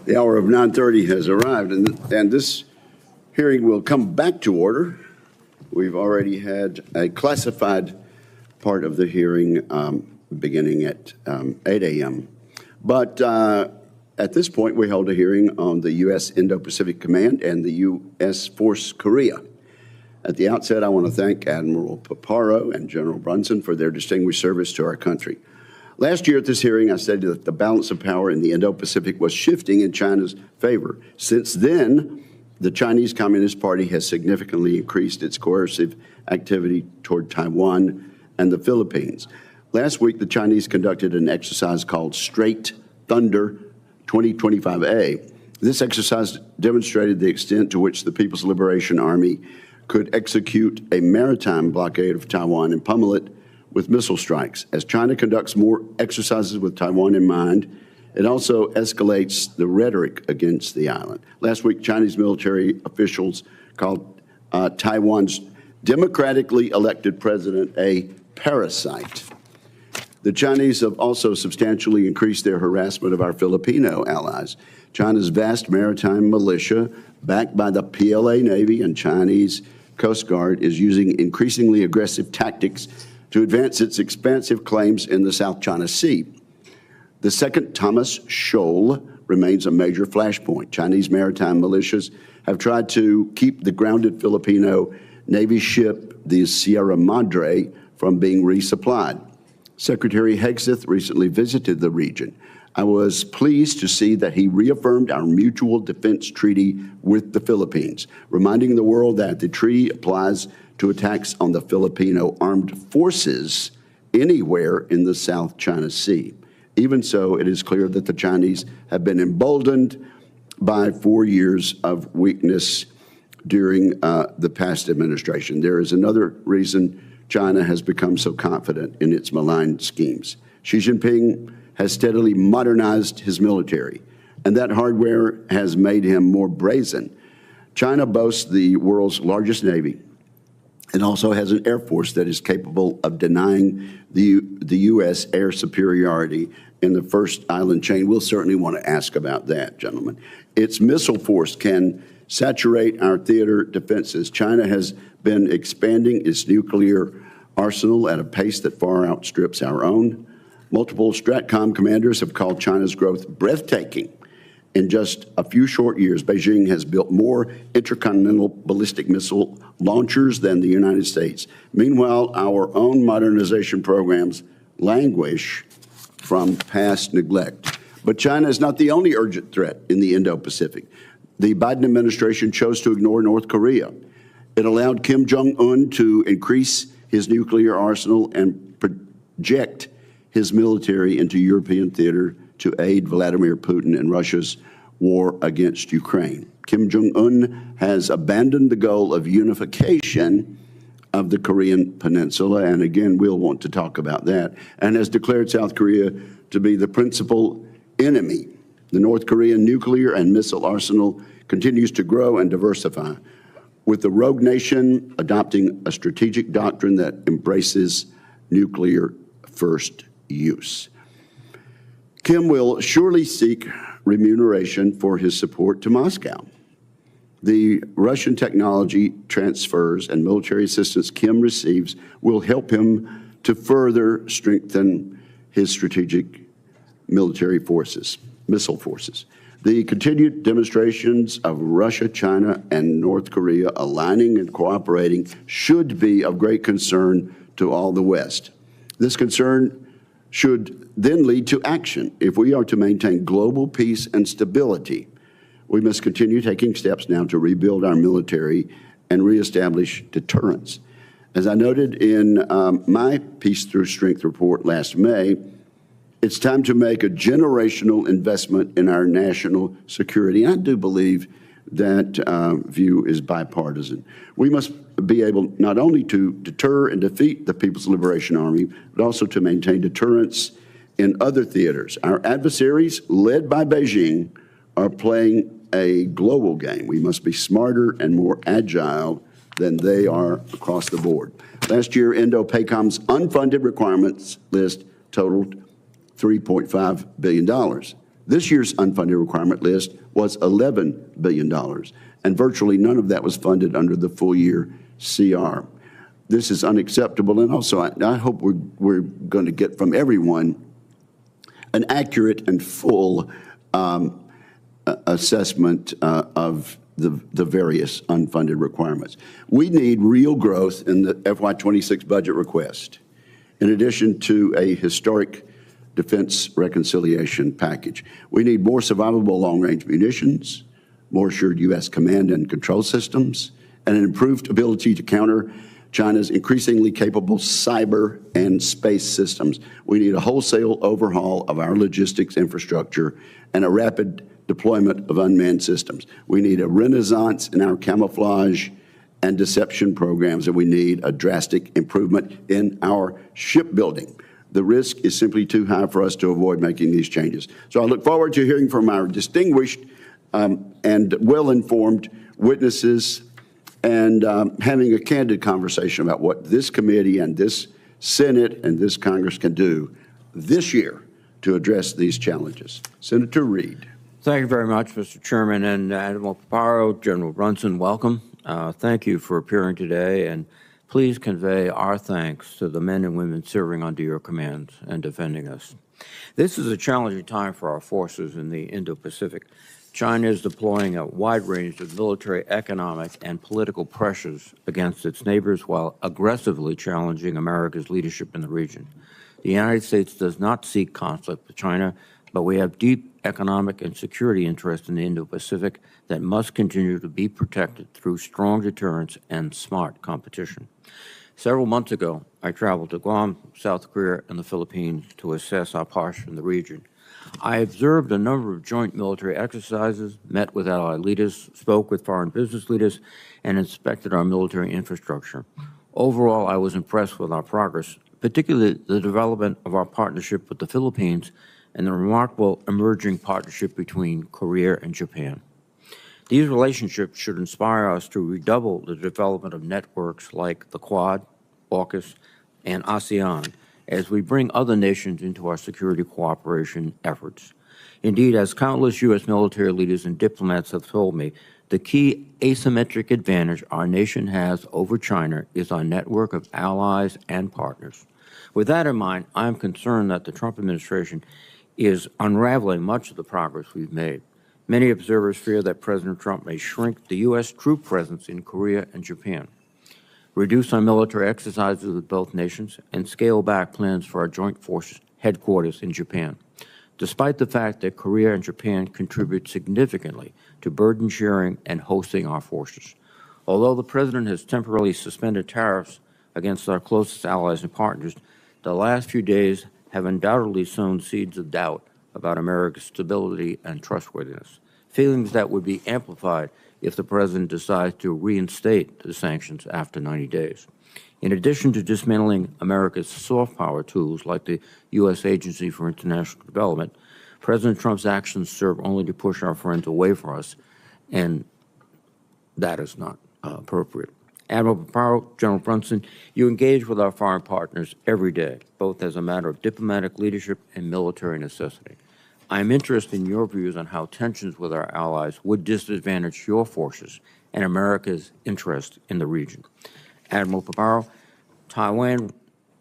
The hour of 9:30 has arrived, and this hearing will come back to order. We've already had a classified part of the hearing beginning at 8 a.m. But at this point, we held a hearing on the U.S. Indo-Pacific Command and the U.S. Force Korea. At the outset, I want to thank Admiral Paparo and General Brunson for their distinguished service to our country. Last year at this hearing, I stated that the balance of power in the Indo-Pacific was shifting in China's favor. Since then, the Chinese Communist Party has significantly increased its coercive activity toward Taiwan and the Philippines. Last week, the Chinese conducted an exercise called Straight Thunder 2025A. This exercise demonstrated the extent to which the People's Liberation Army could execute a maritime blockade of Taiwan and pummel it with missile strikes. As China conducts more exercises with Taiwan in mind, it also escalates the rhetoric against the island. Last week, Chinese military officials called Taiwan's democratically elected president a parasite. The Chinese have also substantially increased their harassment of our Filipino allies. China's vast maritime militia, backed by the PLA Navy and Chinese Coast Guard, is using increasingly aggressive tactics to advance its expansive claims in the South China Sea. The second Thomas Shoal remains a major flashpoint. Chinese maritime militias have tried to keep the grounded Filipino Navy ship, the Sierra Madre, from being resupplied. Secretary Hegseth recently visited the region. I was pleased to see that he reaffirmed our mutual defense treaty with the Philippines, reminding the world that the treaty applies to attacks on the Filipino armed forces anywhere in the South China Sea. Even so, it is clear that the Chinese have been emboldened by 4 years of weakness during the past administration. There is another reason China has become so confident in its malign schemes. Xi Jinping has steadily modernized his military, and that hardware has made him more brazen. China boasts the world's largest navy. It also has an air force that is capable of denying the U.S. air superiority in the first island chain. We'll certainly want to ask about that, gentlemen. Its missile force can saturate our theater defenses. China has been expanding its nuclear arsenal at a pace that far outstrips our own. Multiple STRATCOM commanders have called China's growth breathtaking. In just a few short years, Beijing has built more intercontinental ballistic missile launchers than the United States. Meanwhile, our own modernization programs languish from past neglect. But China is not the only urgent threat in the Indo-Pacific. The Biden administration chose to ignore North Korea. It allowed Kim Jong-un to increase his nuclear arsenal and project his military into European theater to aid Vladimir Putin in Russia's war against Ukraine. Kim Jong-un has abandoned the goal of unification of the Korean Peninsula, and again, we'll want to talk about that, and has declared South Korea to be the principal enemy. The North Korean nuclear and missile arsenal continues to grow and diversify, with the rogue nation adopting a strategic doctrine that embraces nuclear first use. Kim will surely seek remuneration for his support to Moscow. The Russian technology transfers and military assistance Kim receives will help him to further strengthen his strategic military forces, missile forces. The continued demonstrations of Russia, China, and North Korea aligning and cooperating should be of great concern to all the West. This concern should then lead to action. If we are to maintain global peace and stability, we must continue taking steps now to rebuild our military and reestablish deterrence. As I noted in my Peace Through Strength report last May, it's time to make a generational investment in our national security. And I do believe that view is bipartisan. We must be able not only to deter and defeat the People's Liberation Army, but also to maintain deterrence in other theaters. Our adversaries, led by Beijing, are playing a global game. We must be smarter and more agile than they are across the board. Last year, Indo-PACOM's unfunded requirements list totaled $3.5 billion. This year's unfunded requirement list was $11 billion, and virtually none of that was funded under the full-year CR. This is unacceptable, and also I hope we're going to get from everyone an accurate and full assessment of the various unfunded requirements. We need real growth in the FY26 budget request, in addition to a historic defense reconciliation package. We need more survivable long-range munitions, more assured U.S. command and control systems, and an improved ability to counter China's increasingly capable cyber and space systems. We need a wholesale overhaul of our logistics infrastructure and a rapid deployment of unmanned systems. We need a renaissance in our camouflage and deception programs, and we need a drastic improvement in our shipbuilding. The risk is simply too high for us to avoid making these changes. So I look forward to hearing from our distinguished and well-informed witnesses and having a candid conversation about what this committee and this Senate and this Congress can do this year to address these challenges. Senator Reid. Thank you very much, Mr. Chairman, and Admiral Paparo, General Brunson, welcome. Thank you for appearing today, and please convey our thanks to the men and women serving under your command and defending us. This is a challenging time for our forces in the Indo-Pacific. China is deploying a wide range of military, economic, and political pressures against its neighbors while aggressively challenging America's leadership in the region. The United States does not seek conflict with China, but we have deep economic and security interests in the Indo-Pacific that must continue to be protected through strong deterrence and smart competition. Several months ago, I traveled to Guam, South Korea, and the Philippines to assess our posture in the region. I observed a number of joint military exercises, met with allied leaders, spoke with foreign business leaders, and inspected our military infrastructure. Overall, I was impressed with our progress, particularly the development of our partnership with the Philippines and the remarkable emerging partnership between Korea and Japan. These relationships should inspire us to redouble the development of networks like the Quad, AUKUS, and ASEAN as we bring other nations into our security cooperation efforts. Indeed, as countless U.S. military leaders and diplomats have told me, the key asymmetric advantage our nation has over China is our network of allies and partners. With that in mind, I am concerned that the Trump administration is unraveling much of the progress we've made. Many observers fear that President Trump may shrink the U.S. troop presence in Korea and Japan, reduce our military exercises with both nations, and scale back plans for our joint forces headquarters in Japan, despite the fact that Korea and Japan contribute significantly to burden sharing and hosting our forces. Although the President has temporarily suspended tariffs against our closest allies and partners, the last few days have undoubtedly sown seeds of doubt about America's stability and trustworthiness, feelings that would be amplified if the President decides to reinstate the sanctions after 90 days. In addition to dismantling America's soft power tools like the U.S. Agency for International Development, President Trump's actions serve only to push our friends away from us, and that is not appropriate. Admiral Paparo, General Brunson, you engage with our foreign partners every day, both as a matter of diplomatic leadership and military necessity. I am interested in your views on how tensions with our allies would disadvantage your forces and America's interest in the region. Admiral Paparo, Taiwan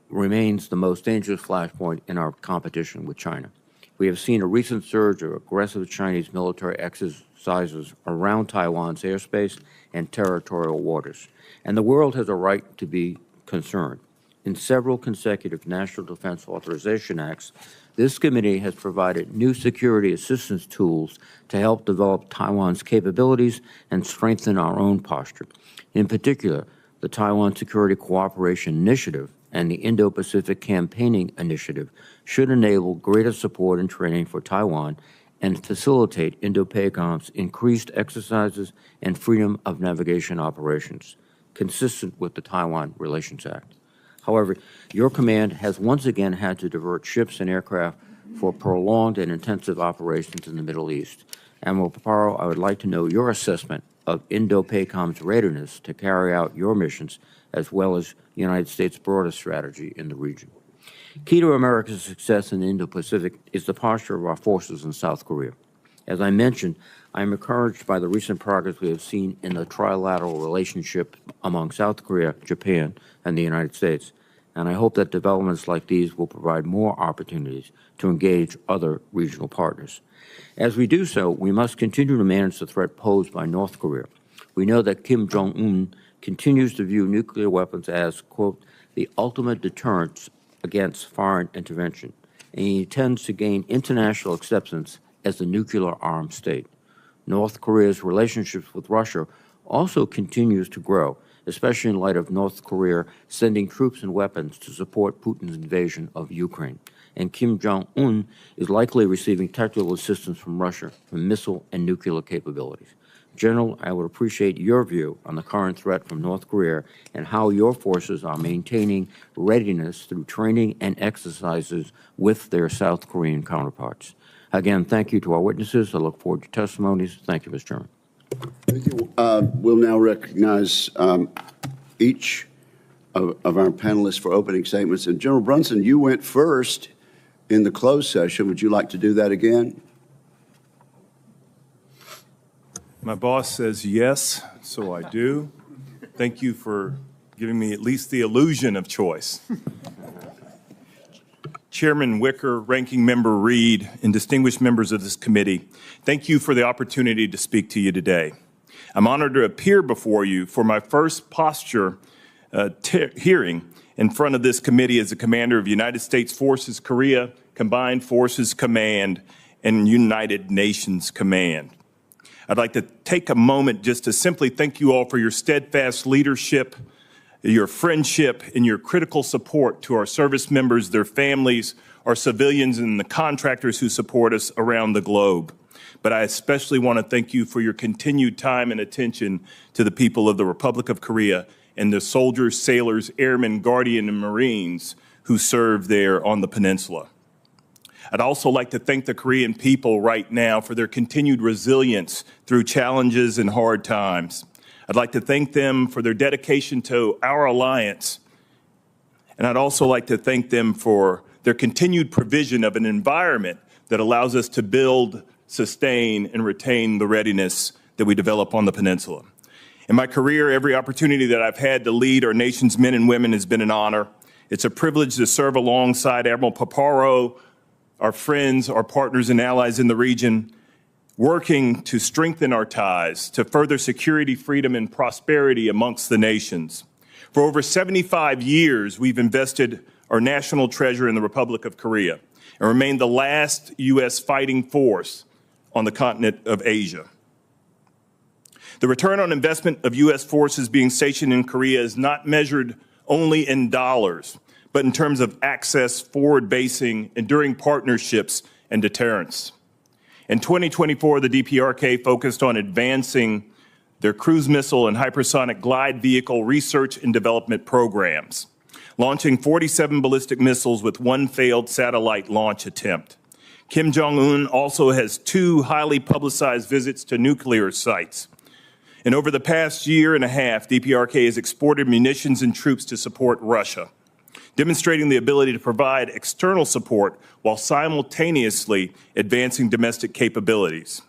remains the most dangerous flashpoint in our competition with China. We have seen a recent surge of aggressive Chinese military exercises around Taiwan's airspace and territorial waters, and the world has a right to be concerned. In several consecutive National Defense Authorization Acts, this committee has provided new security assistance tools to help develop Taiwan's capabilities and strengthen our own posture. In particular, the Taiwan Security Cooperation Initiative and the Indo-Pacific Campaigning Initiative should enable greater support and training for Taiwan and facilitate Indo-PACOM's increased exercises and freedom of navigation operations, consistent with the Taiwan Relations Act. However, your command has once again had to divert ships and aircraft for prolonged and intensive operations in the Middle East. Admiral Paparo, I would like to know your assessment of Indo-PACOM's readiness to carry out your missions, as well as the United States' broader strategy in the region. Key to America's success in the Indo-Pacific is the posture of our forces in South Korea. As I mentioned, I am encouraged by the recent progress we have seen in the trilateral relationship among South Korea, Japan, and the United States, and I hope that developments like these will provide more opportunities to engage other regional partners. As we do so, we must continue to manage the threat posed by North Korea. We know that Kim Jong-un continues to view nuclear weapons as, quote, the ultimate deterrent against foreign intervention, and he intends to gain international acceptance as a nuclear-armed state. North Korea's relationships with Russia also continues to grow, especially in light of North Korea sending troops and weapons to support Putin's invasion of Ukraine. And Kim Jong-un is likely receiving technical assistance from Russia for missile and nuclear capabilities. General, I would appreciate your view on the current threat from North Korea and how your forces are maintaining readiness through training and exercises with their South Korean counterparts. Again, thank you to our witnesses. I look forward to testimonies. Thank you, Mr. Chairman. Thank you. We'll now recognize each of our panelists for opening statements. And General Brunson, you went first in the closed session. Would you like to do that again? My boss says yes, so I do. Thank you for giving me at least the illusion of choice. Chairman Wicker, Ranking Member Reed, and distinguished members of this committee, thank you for the opportunity to speak to you today. I'm honored to appear before you for my first posture hearing in front of this committee as the commander of United States Forces Korea, Combined Forces Command, and United Nations Command. I'd like to take a moment just to simply thank you all for your steadfast leadership, your friendship, and your critical support to our service members, their families, our civilians, and the contractors who support us around the globe. But I especially want to thank you for your continued time and attention to the people of the Republic of Korea and the soldiers, sailors, airmen, guardian, and Marines who serve there on the peninsula. I'd also like to thank the Korean people right now for their continued resilience through challenges and hard times. I'd like to thank them for their dedication to our alliance. And I'd also like to thank them for their continued provision of an environment that allows us to build, sustain, and retain the readiness that we develop on the peninsula. In my career, every opportunity that I've had to lead our nation's men and women has been an honor. It's a privilege to serve alongside Admiral Paparo, our friends, our partners and allies in the region, working to strengthen our ties, to further security, freedom, and prosperity amongst the nations. For over 75 years, we've invested our national treasure in the Republic of Korea and remained the last U.S. fighting force on the continent of Asia. The return on investment of U.S. forces being stationed in Korea is not measured only in dollars, but in terms of access, forward basing, enduring partnerships, and deterrence. In 2024, the DPRK focused on advancing their cruise missile and hypersonic glide vehicle research and development programs, launching 47 ballistic missiles with one failed satellite launch attempt. Kim Jong-un also has 2 highly publicized visits to nuclear sites. And over the past year and a half, DPRK has exported munitions and troops to support Russia, demonstrating the ability to provide external support while simultaneously advancing domestic capabilities.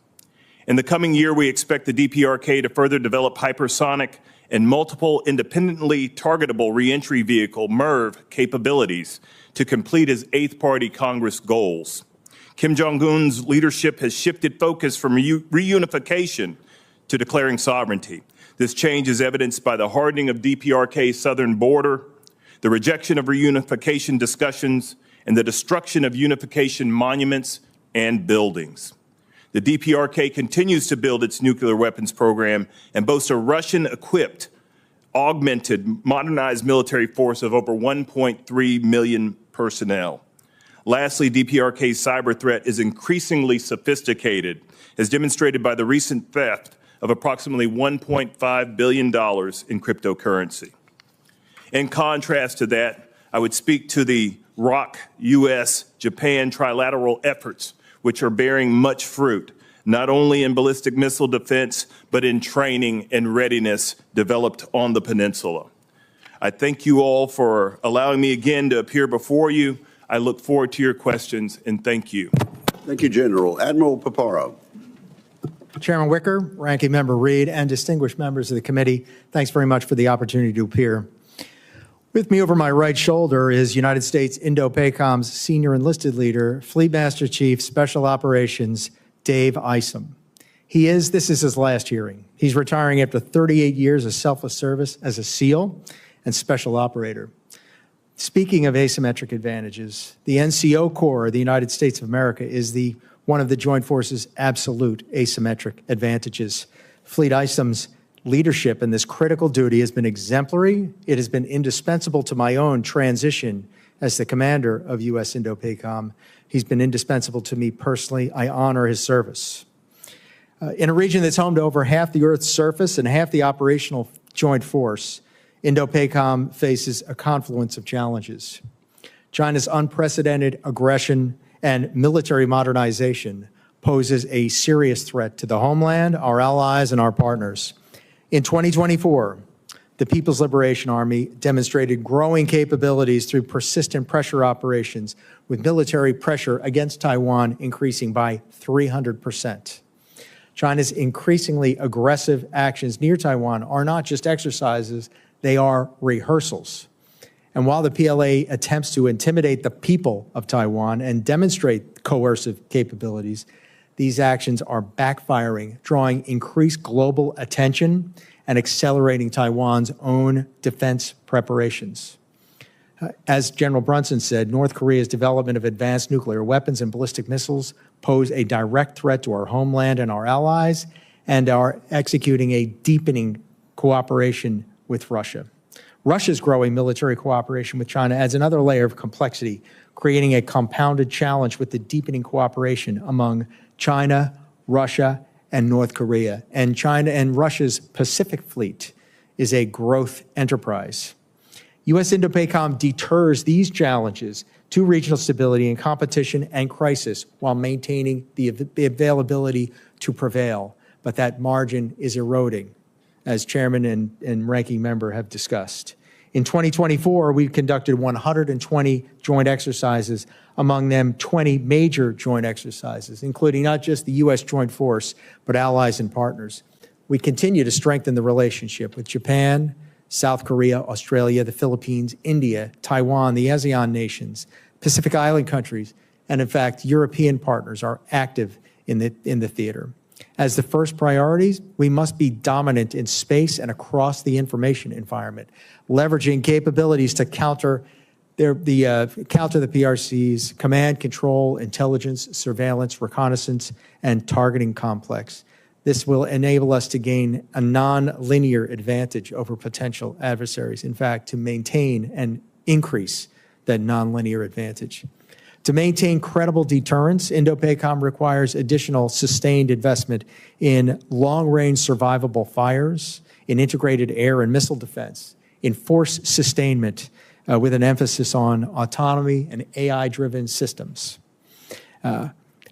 In the coming year, we expect the DPRK to further develop hypersonic and multiple independently targetable reentry vehicle MIRV capabilities to complete his 8th Party Congress goals. Kim Jong-un's leadership has shifted focus from reunification to declaring sovereignty. This change is evidenced by the hardening of DPRK's southern border, the rejection of reunification discussions, and the destruction of unification monuments and buildings. The DPRK continues to build its nuclear weapons program and boasts a Russian-equipped, augmented, modernized military force of over 1.3 million personnel. Lastly, DPRK's cyber threat is increasingly sophisticated, as demonstrated by the recent theft of approximately $1.5 billion in cryptocurrency. In contrast to that, I would speak to the ROC, U.S., Japan trilateral efforts, which are bearing much fruit, not only in ballistic missile defense, but in training and readiness developed on the peninsula. I thank you all for allowing me again to appear before you. I look forward to your questions, and thank you. Thank you, General. Admiral Paparo. Chairman Wicker, Ranking Member Reed, and distinguished members of the committee, thanks very much for the opportunity to appear. With me over my right shoulder is United States Indo-PACOM's senior enlisted leader, Fleet Master Chief Special Operations, Dave Isom. This is his last hearing. He's retiring after 38 years of selfless service as a SEAL and special operator. Speaking of asymmetric advantages, the NCO Corps of the United States of America is one of the Joint Forces' absolute asymmetric advantages. Fleet Isom's leadership in this critical duty has been exemplary. It has been indispensable to my own transition as the commander of U.S. Indo-PACOM. He's been indispensable to me personally. I honor his service. In a region that's home to over half the Earth's surface and half the operational joint force, Indo-PACOM faces a confluence of challenges. China's unprecedented aggression and military modernization poses a serious threat to the homeland, our allies, and our partners. In 2024, the People's Liberation Army demonstrated growing capabilities through persistent pressure operations, with military pressure against Taiwan increasing by 300%. China's increasingly aggressive actions near Taiwan are not just exercises, they are rehearsals. And while the PLA attempts to intimidate the people of Taiwan and demonstrate coercive capabilities, these actions are backfiring, drawing increased global attention and accelerating Taiwan's own defense preparations. As General Brunson said, North Korea's development of advanced nuclear weapons and ballistic missiles pose a direct threat to our homeland and our allies, and are executing a deepening cooperation with Russia. Russia's growing military cooperation with China adds another layer of complexity, creating a compounded challenge with the deepening cooperation among China, Russia, and North Korea. And China and Russia's Pacific Fleet is a growth enterprise. U.S. Indo-PACOM deters these challenges to regional stability and competition and crisis while maintaining the availability to prevail. But that margin is eroding, as Chairman and Ranking Member have discussed. In 2024, we conducted 120 joint exercises, among them 20 major joint exercises, including not just the U.S. Joint Force, but allies and partners. We continue to strengthen the relationship with Japan, South Korea, Australia, the Philippines, India, Taiwan, the ASEAN nations, Pacific Island countries, and in fact, European partners are active in the theater. As the first priorities, we must be dominant in space and across the information environment, leveraging capabilities to counter the PRC's command, control, intelligence, surveillance, reconnaissance, and targeting complex. This will enable us to gain a non-linear advantage over potential adversaries. In fact, to maintain and increase that non-linear advantage. To maintain credible deterrence, Indo-PACOM requires additional sustained investment in long-range survivable fires, in integrated air and missile defense, in force sustainment with an emphasis on autonomy and AI-driven systems.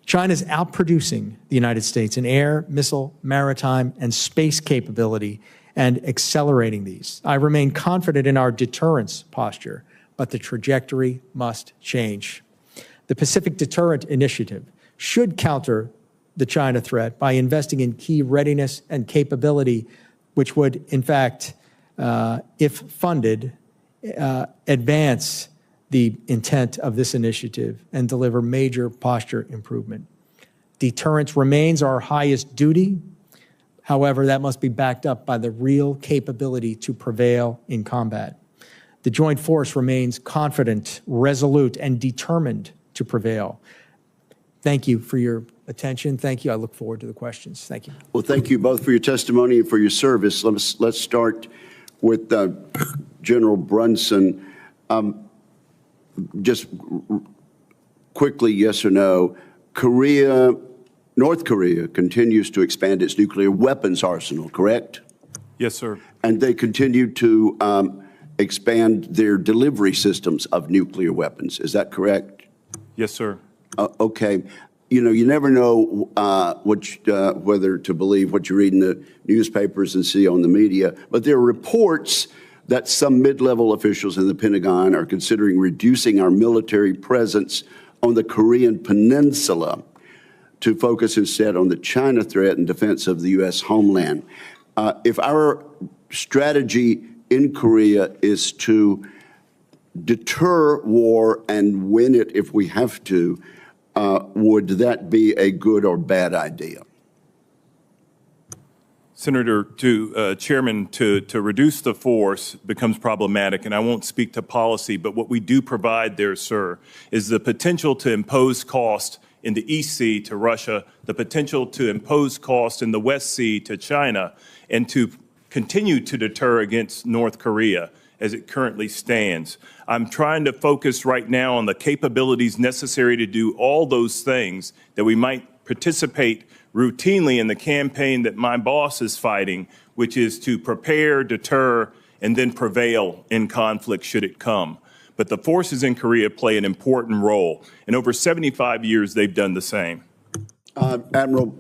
China's outproducing the United States in air, missile, maritime, and space capability and accelerating these. I remain confident in our deterrence posture, but the trajectory must change. The Pacific Deterrent Initiative should counter the China threat by investing in key readiness and capability, which would, in fact, if funded, advance the intent of this initiative and deliver major posture improvement. Deterrence remains our highest duty. However, that must be backed up by the real capability to prevail in combat. The Joint Force remains confident, resolute, and determined to prevail. Thank you for your attention. Thank you. I look forward to the questions. Thank you. Well, thank you both for your testimony and for your service. Let's start with General Brunson. Just quickly, yes or no, North Korea continues to expand its nuclear weapons arsenal, correct? Yes, sir. And they continue to expand their delivery systems of nuclear weapons. Is that correct? Yes, sir. Okay. You know, you never know whether to believe what you read in the newspapers and see on the media, but there are reports that some mid-level officials in the Pentagon are considering reducing our military presence on the Korean Peninsula to focus instead on the China threat and defense of the U.S. homeland. If our strategy in Korea is to deter war and win it if we have to, would that be a good or bad idea? Senator, Chairman, to reduce the force becomes problematic, and I won't speak to policy, but what we do provide there, sir, is the potential to impose cost in the East Sea to Russia, the potential to impose cost in the West Sea to China, and to continue to deter against North Korea as it currently stands. I'm trying to focus right now on the capabilities necessary to do all those things that we might participate routinely in the campaign that my boss is fighting, which is to prepare, deter, and then prevail in conflict should it come. But the forces in Korea play an important role. In over 75 years, they've done the same. Admiral,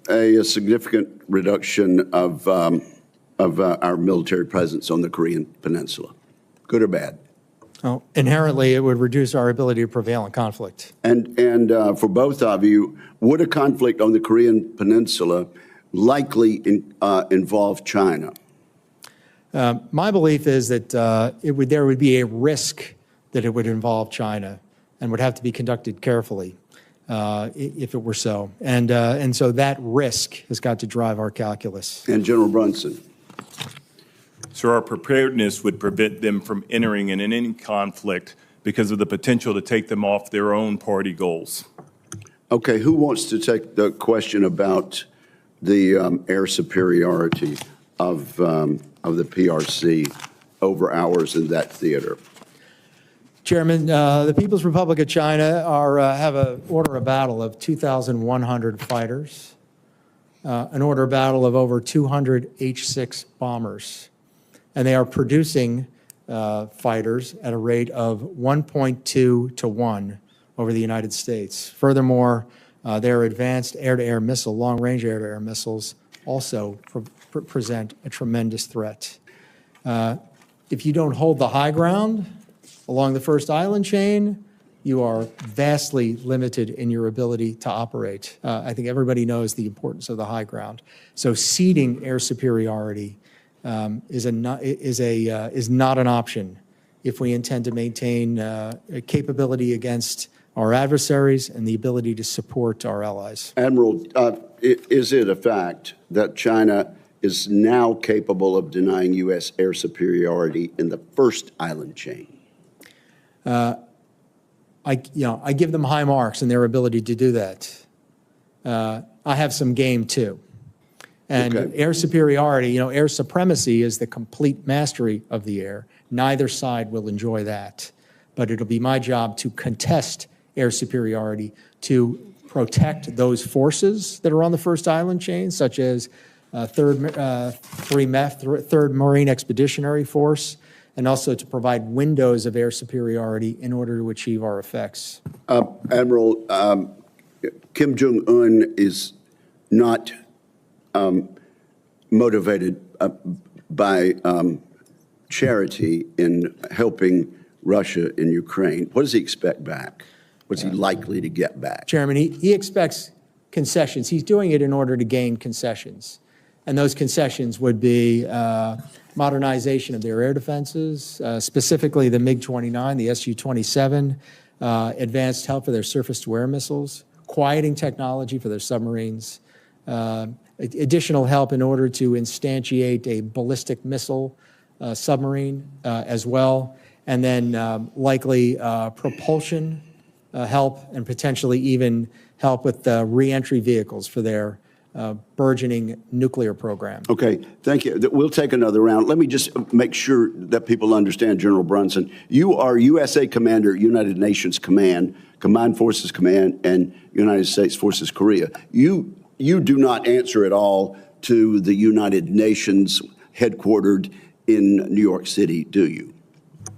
a significant reduction of our military presence on the Korean Peninsula, good or bad? Well, inherently, it would reduce our ability to prevail in conflict. And for both of you, would a conflict on the Korean Peninsula likely involve China? My belief is that there would be a risk that it would involve China and would have to be conducted carefully if it were so. And so that risk has got to drive our calculus. And General Brunson? So our preparedness would prevent them from entering in any conflict because of the potential to take them off their own party goals. Okay, who wants to take the question about the air superiority of the PRC over ours in that theater? Chairman, the People's Republic of China have an order of battle of 2,100 fighters, an order of battle of over 200 H-6 bombers, and they are producing fighters at a rate of 1.2 to 1 over the United States. Furthermore, their advanced air-to-air missile, long-range air-to-air missiles also present a tremendous threat. If you don't hold the high ground along the first island chain, you are vastly limited in your ability to operate. I think everybody knows the importance of the high ground. So ceding air superiority is not an option if we intend to maintain a capability against our adversaries and the ability to support our allies. Admiral, is it a fact that China is now capable of denying U.S. air superiority in the first island chain? I give them high marks in their ability to do that. I have some game too. And okay. Air superiority, air supremacy is the complete mastery of the air. Neither side will enjoy that. But it'll be my job to contest air superiority, to protect those forces that are on the first island chain, such as 3rd Marine Expeditionary Force, and also to provide windows of air superiority in order to achieve our effects. Admiral, Kim Jong-un is not motivated by charity in helping Russia in Ukraine. What does he expect back? What's he likely to get back? Chairman, he expects concessions. He's doing it in order to gain concessions. And those concessions would be modernization of their air defenses, specifically the MiG-29, the Su-27, advanced help for their surface-to-air missiles, quieting technology for their submarines, additional help in order to instantiate a ballistic missile submarine as well, and then likely propulsion help and potentially even help with re-entry vehicles for their burgeoning nuclear program. Okay, thank you. We'll take another round. Let me just make sure that people understand, General Brunson. You are USA Commander, United Nations Command, Combined Forces Command, and United States Forces Korea. You do not answer at all to the United Nations headquartered in New York City, do you?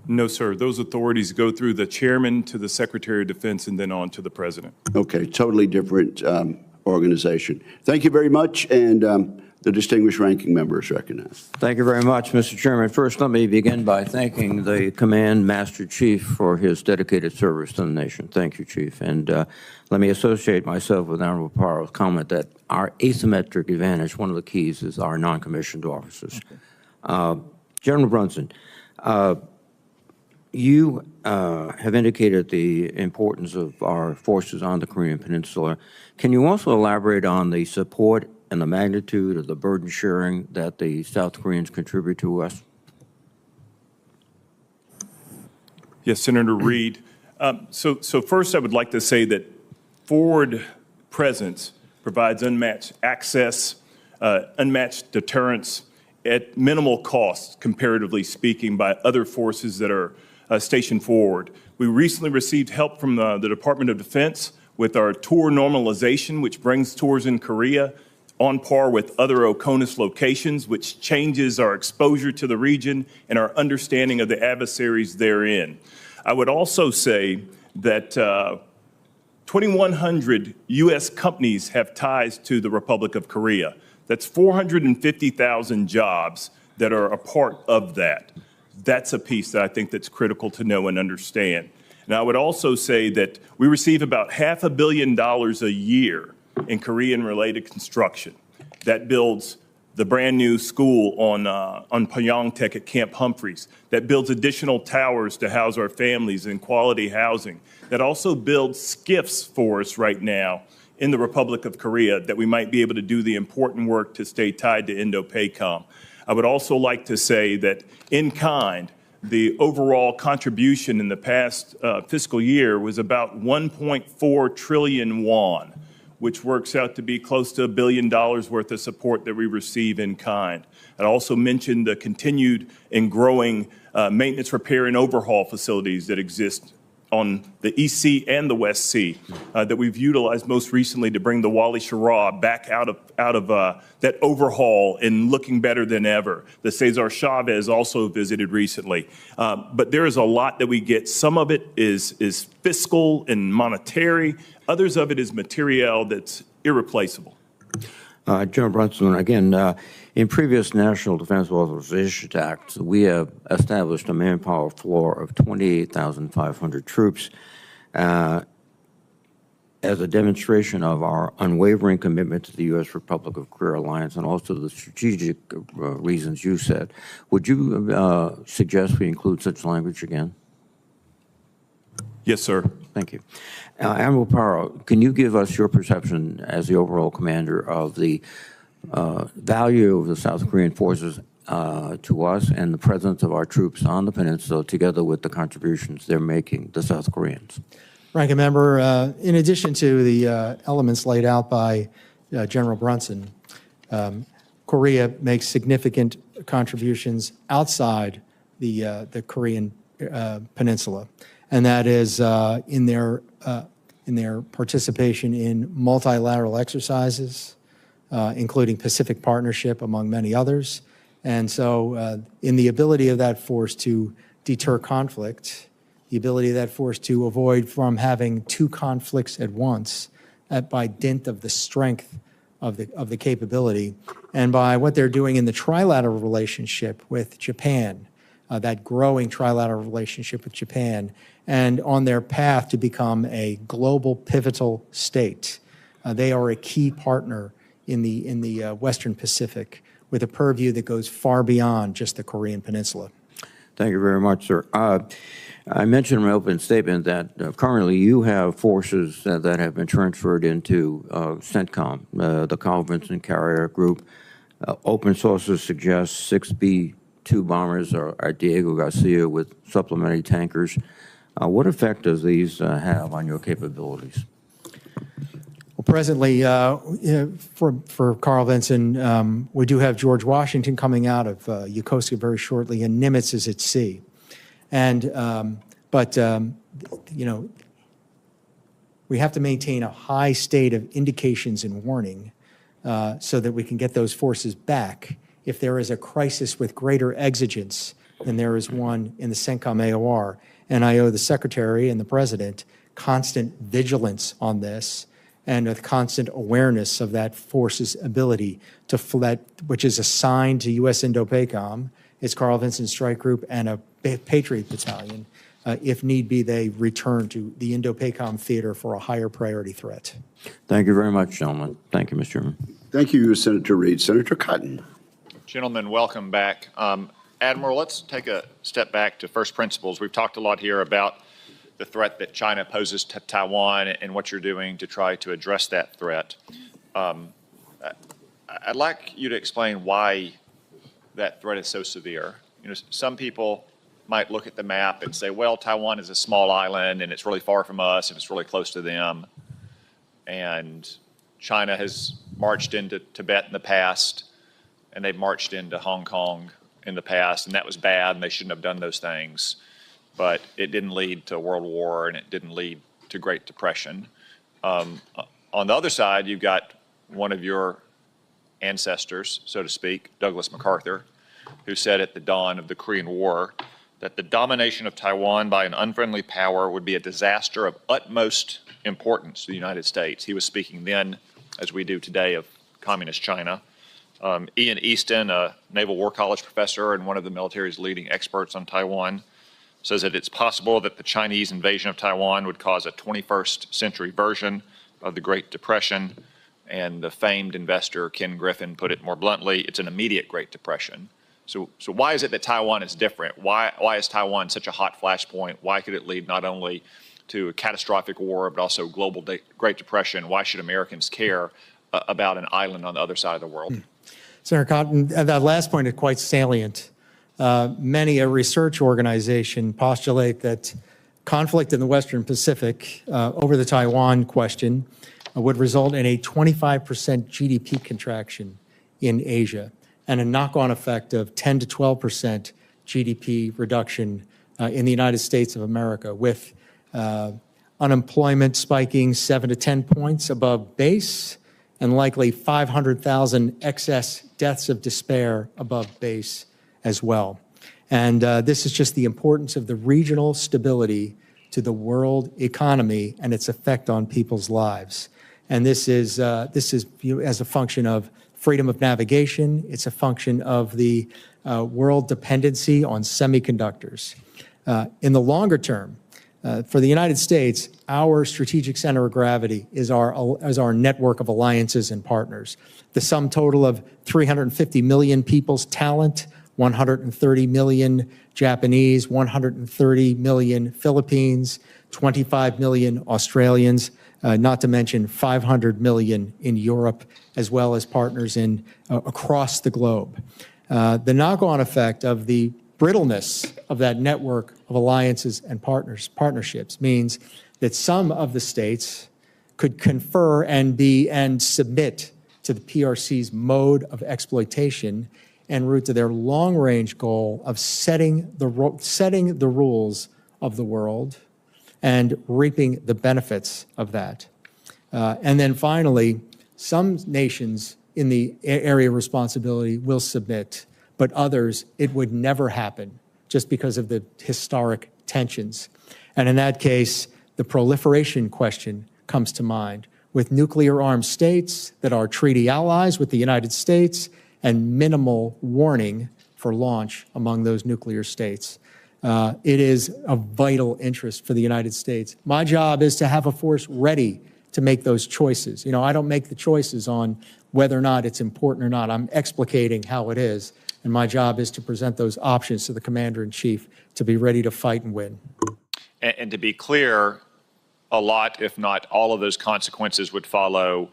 No, sir. Those authorities go through the chairman to the Secretary of Defense and then on to the president. Okay, totally different organization. Thank you very much, and The distinguished ranking member is recognized. Thank you very much, Mr. Chairman. First, let me begin by thanking the Command Master Chief for his dedicated service to the nation. Thank you, Chief. And let me associate myself with Admiral Paparo's comment that our asymmetric advantage, one of the keys, is our non-commissioned officers. General Brunson, you have indicated the importance of our forces on the Korean Peninsula. Can you also elaborate on the support and the magnitude of the burden sharing that the South Koreans contribute to us? Yes, Senator Reid. So first, I would like to say that forward presence provides unmatched access, unmatched deterrence at minimal cost, comparatively speaking, by other forces that are stationed forward. We recently received help from the Department of Defense with our tour normalization, which brings tours in Korea on par with other OCONUS locations, which changes our exposure to the region and our understanding of the adversaries therein. I would also say that 2,100 U.S. companies have ties to the Republic of Korea. That's 450,000 jobs that are a part of that. That's a piece that I think that's critical to know and understand. And I would also say that we receive about $500 million a year in Korean-related construction. That builds the brand new school on Pyeongtaek at Camp Humphreys. That builds additional towers to house our families in quality housing. That also builds skiffs for us right now in the Republic of Korea that we might be able to do the important work to stay tied to Indo-PACOM. I would also like to say that in kind, the overall contribution in the past fiscal year was about 1.4 trillion won, which works out to be close to $1 billion worth of support that we receive in kind. I'd also mention the continued and growing maintenance, repair, and overhaul facilities that exist on the East Sea and the West Sea that we've utilized most recently to bring the Wali Shara back out of that overhaul and looking better than ever. The Cesar Chavez also visited recently. But there is a lot that we get. Some of it is fiscal and monetary. Others of it is material that's irreplaceable. General Brunson, again, in previous National Defense Authorization Acts, we have established a manpower floor of 28,500 troops as a demonstration of our unwavering commitment to the U.S. Republic of Korea alliance and also the strategic reasons you said. Would you suggest we include such language again? Yes, sir. Thank you. Admiral Paparo, can you give us your perception as the overall commander of the value of the South Korean forces to us and the presence of our troops on the peninsula together with the contributions they're making, the South Koreans? Ranking Member, in addition to the elements laid out by General Brunson, Korea makes significant contributions outside the Korean peninsula, and that is in their participation in multilateral exercises, including Pacific Partnership, among many others. And so in the ability of that force to deter conflict, the ability of that force to avoid from having two conflicts at once by dint of the strength of the capability, and by what they're doing in the trilateral relationship with Japan, that growing trilateral relationship with Japan, and on their path to become a global pivotal state. They are a key partner in the Western Pacific with a purview that goes far beyond just the Korean Peninsula. Thank you very much, sir. I mentioned in my opening statement that currently you have forces that have been transferred into CENTCOM, the Carl Vinson Carrier Group. Open sources suggest 6 B-2 bombers are at Diego Garcia with supplementary tankers. What effect does these have on your capabilities? Well, presently, for Carl Vinson, we do have George Washington coming out of Yokosuka very shortly, and Nimitz is at sea. And we have to maintain a high state of indications and warning so that we can get those forces back if there is a crisis with greater exigence than there is one in the CENTCOM AOR. And I owe the Secretary and the President constant vigilance on this and a constant awareness of that force's ability to which is assigned to U.S. Indo-PACOM, its Carl Vinson Strike Group, and a Patriot Battalion. If need be, they return to the Indo-PACOM theater for a higher priority threat. Thank you very much, gentlemen. Thank you, Mr. Chairman. Thank you, Senator Reid. Senator Cotton. Gentlemen, welcome back. Admiral, let's take a step back to first principles. We've talked a lot here about the threat that China poses to Taiwan and what you're doing to try to address that threat. I'd like you to explain why that threat is so severe. You know, some people might look at the map and say, well, Taiwan is a small island and it's really far from us and it's really close to them. And China has marched into Tibet in the past, and they've marched into Hong Kong in the past, and that was bad, and they shouldn't have done those things. But it didn't lead to World War, and it didn't lead to Great Depression. On the other side, you've got one of your ancestors, so to speak, Douglas MacArthur, who said at the dawn of the Korean War that the domination of Taiwan by an unfriendly power would be a disaster of utmost importance to the United States. He was speaking then, as we do today, of communist China. Ian Easton, a Naval War College professor and one of the military's leading experts on Taiwan, says that it's possible that the Chinese invasion of Taiwan would cause a 21st century version of the Great Depression. And the famed investor Ken Griffin put it more bluntly, it's an immediate Great Depression. So why is it that Taiwan is different? Why is Taiwan such a hot flashpoint? Why could it lead not only to a catastrophic war, but also global Great Depression? Why should Americans care about an island on the other side of the world? Senator Cotton, that last point is quite salient. Many a research organization postulate that conflict in the Western Pacific over the Taiwan question would result in a 25% GDP contraction in Asia and a knock-on effect of 10 to 12% GDP reduction in the United States of America, with unemployment spiking 7 to 10 points above base and likely 500,000 excess deaths of despair above base as well. And this is just the importance of the regional stability to the world economy and its effect on people's lives. And this is as a function of freedom of navigation. It's a function of the world dependency on semiconductors. In the longer term, for the United States, our strategic center of gravity is our network of alliances and partners. The sum total of 350 million people's talent, 130 million Japanese, 130 million Philippines, 25 million Australians, not to mention 500 million in Europe, as well as partners in across the globe. The knock-on effect of the brittleness of that network of alliances and partnerships means that some of the states could confer and submit to the PRC's mode of exploitation en route to their long-range goal of setting the rules of the world and reaping the benefits of that. And then finally, some nations in the area of responsibility will submit, but others, it would never happen just because of the historic tensions. And in that case, the proliferation question comes to mind, with nuclear-armed states that are treaty allies with the United States and minimal warning for launch among those nuclear states. It is of vital interest for the United States. My job is to have a force ready to make those choices. You know, I don't make the choices on whether or not it's important or not. I'm explicating how it is. And my job is to present those options to the Commander-in-Chief to be ready to fight and win. And to be clear, a lot, if not all of those consequences would follow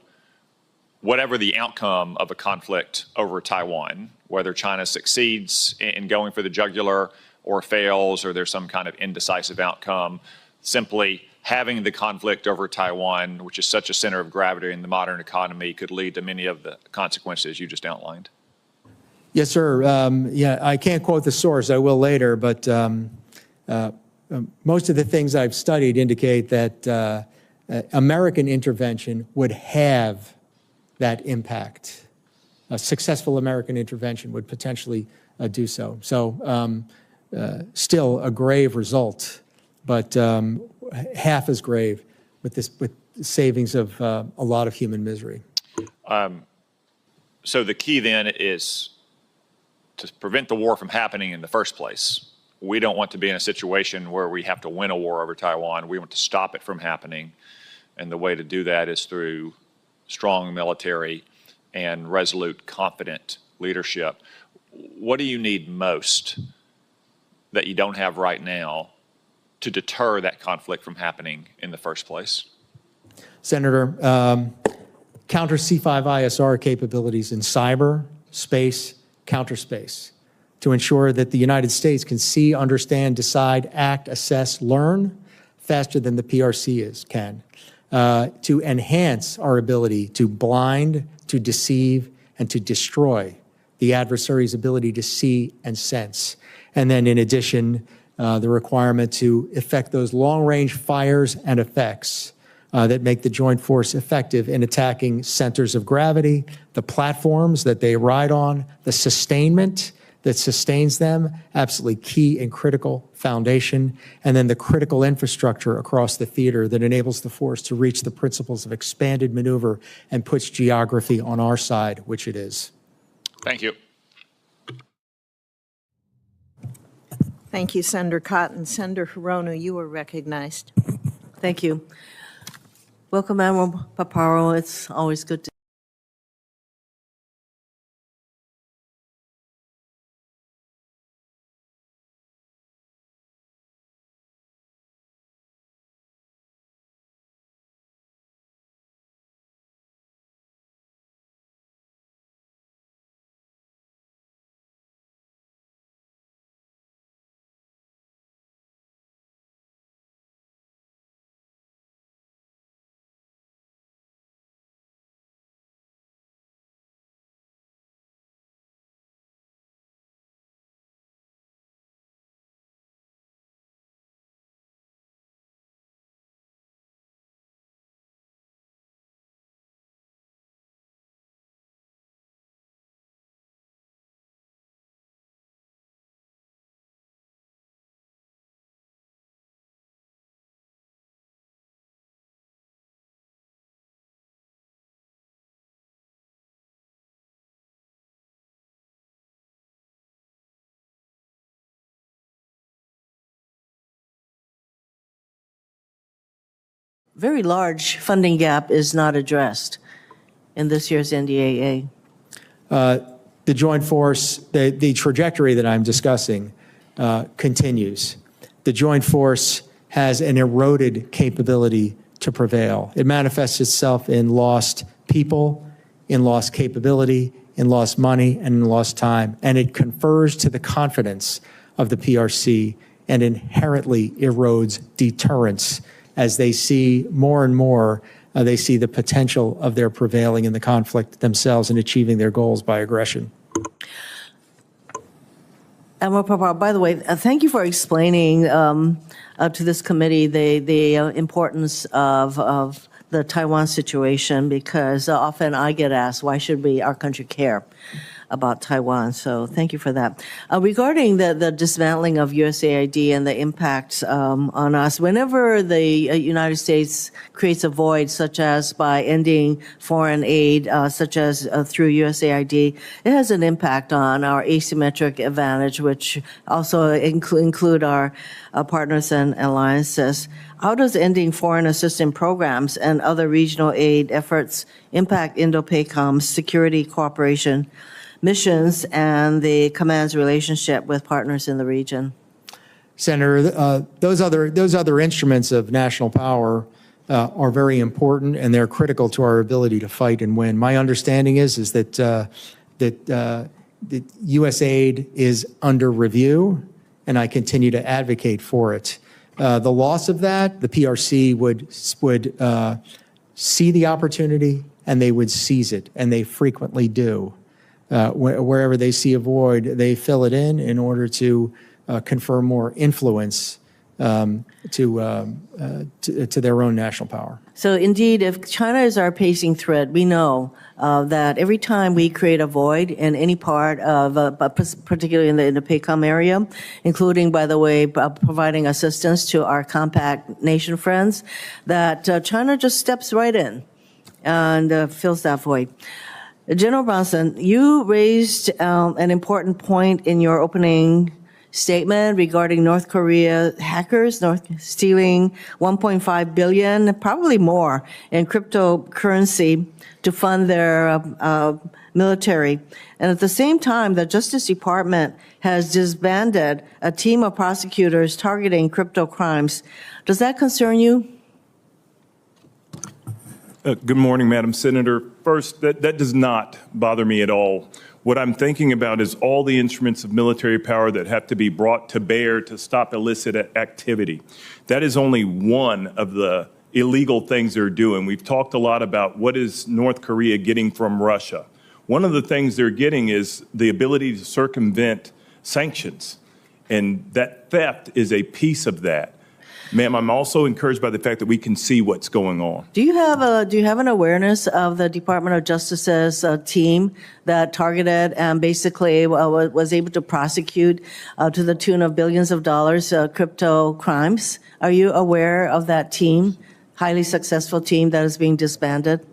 whatever the outcome of a conflict over Taiwan, whether China succeeds in going for the jugular or fails, or there's some kind of indecisive outcome. Simply having the conflict over Taiwan, which is such a center of gravity in the modern economy, could lead to many of the consequences you just outlined. Yes, sir. Yeah, I can't quote the source. I will later, but most of the things I've studied indicate that American intervention would have that impact. A successful American intervention would potentially do so. So still a grave result, but half as grave with savings of a lot of human misery. So the key then is to prevent the war from happening in the first place. We don't want to be in a situation where we have to win a war over Taiwan. We want to stop it from happening. And the way to do that is through strong military and resolute, confident leadership. What do you need most that you don't have right now to deter that conflict from happening in the first place? Senator, counter C5ISR capabilities in cyber, space, counterspace, to ensure that the United States can see, understand, decide, act, assess, learn faster than the PRC can, to enhance our ability to blind, to deceive, and to destroy the adversary's ability to see and sense. And then in addition, the requirement to effect those long-range fires and effects that make the joint force effective in attacking centers of gravity, the platforms that they ride on, the sustainment that sustains them, absolutely key and critical foundation, and then the critical infrastructure across the theater that enables the force to reach the principles of expanded maneuver and puts geography on our side, which it is. Thank you. Thank you, Senator Cotton. Senator Hirono, you are recognized. Thank you. Welcome, Admiral Paparo. It's always good to very large funding gap is not addressed in this year's NDAA. The joint force, the trajectory that I'm discussing continues. The joint force has an eroded capability to prevail. It manifests itself in lost people, in lost capability, in lost money, and in lost time. And it confers to the confidence of the PRC and inherently erodes deterrence as they see more and more, they see the potential of their prevailing in the conflict themselves and achieving their goals by aggression. Admiral Paparo, by the way, thank you for explaining to this committee the importance of the Taiwan situation, because often I get asked, why should our country care about Taiwan? So thank you for that. Regarding the dismantling of USAID and the impacts on us, whenever the United States creates a void, such as by ending foreign aid, such as through USAID, it has an impact on our asymmetric advantage, which also include our partners and alliances. How does ending foreign assistance programs and other regional aid efforts impact Indo-PACOM's security cooperation missions and the command's relationship with partners in the region? Senator, those other instruments of national power are very important, and they're critical to our ability to fight and win. My understanding is that U.S. aid is under review, and I continue to advocate for it. The loss of that, the PRC would see the opportunity and they would seize it, and they frequently do. Wherever they see a void, they fill it in order to confer more influence to their own national power. So indeed, if China is our pacing threat, we know that every time we create a void in any part of, particularly in the PACOM area, including, by the way, providing assistance to our compact nation friends, that China just steps right in and fills that void. General Brunson, you raised an important point in your opening statement regarding North Korea hackers stealing $1.5 billion, probably more, in cryptocurrency to fund their military. And at the same time, the Justice Department has disbanded a team of prosecutors targeting crypto crimes. Does that concern you? Good morning, Madam Senator. First, that does not bother me at all. What I'm thinking about is all the instruments of military power that have to be brought to bear to stop illicit activity. That is only one of the illegal things they're doing. We've talked a lot about what is North Korea getting from Russia. One of the things they're getting is the ability to circumvent sanctions, and that theft is a piece of that. Ma'am, I'm also encouraged by the fact that we can see what's going on. Do you have an awareness of the Department of Justice's team that targeted and basically was able to prosecute to the tune of billions of dollars crypto crimes? Are you aware of that team, highly successful team that is being disbanded?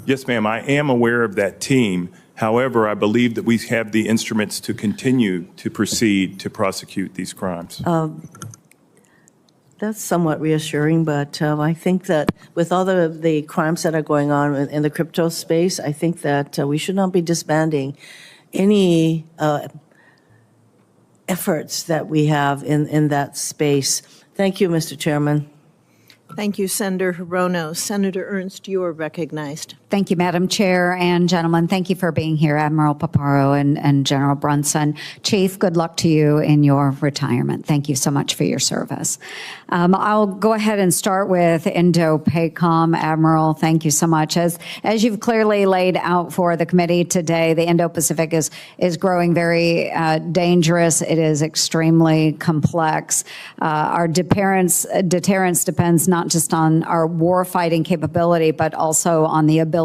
Yes, ma'am, I am aware of that team. However, I believe that we have the instruments to continue to proceed to prosecute these crimes. That's somewhat reassuring, but I think that with all the crimes that are going on in the crypto space, I think that we should not be disbanding any efforts that we have in that space. Thank you, Mr. Chairman. Thank you, Senator Hirono. Senator Ernst, you are recognized. Thank you, Madam Chair and gentlemen. Thank you for being here, Admiral Paparo and General Brunson. Chief, good luck to you in your retirement. Thank you so much for your service. I'll go ahead and start with Indo-PACOM. Admiral, thank you so much. As you've clearly laid out for the committee today, the Indo-Pacific is growing very dangerous. It is extremely complex. Our deterrence depends not just on our war-fighting capability, but also on the ability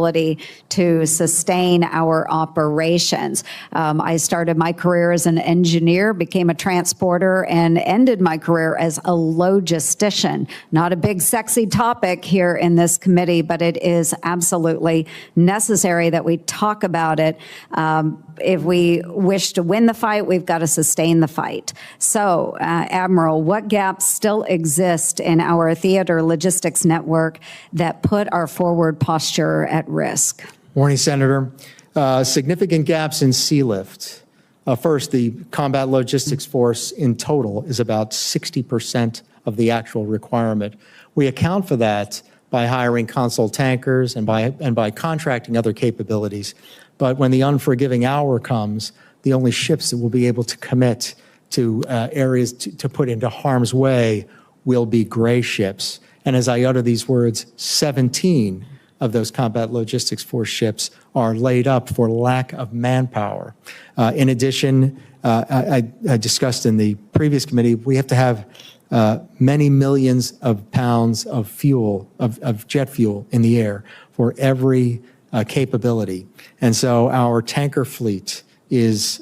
to sustain our operations. I started my career as an engineer, became a transporter, and ended my career as a logistician. Not a big, sexy topic here in this committee, but it is absolutely necessary that we talk about it. If we wish to win the fight, we've got to sustain the fight. So, Admiral, what gaps still exist in our theater logistics network that put our forward posture at risk? Morning, Senator. Significant gaps in sealift. First, the combat logistics force in total is about 60% of the actual requirement. We account for that by hiring console tankers and by contracting other capabilities. But when the unforgiving hour comes, the only ships that will be able to commit to areas to put into harm's way will be gray ships. And as I utter these words, 17 of those combat logistics force ships are laid up for lack of manpower. In addition, I discussed in the previous committee, we have to have many millions of pounds of fuel, of jet fuel in the air for every capability. And so our tanker fleet is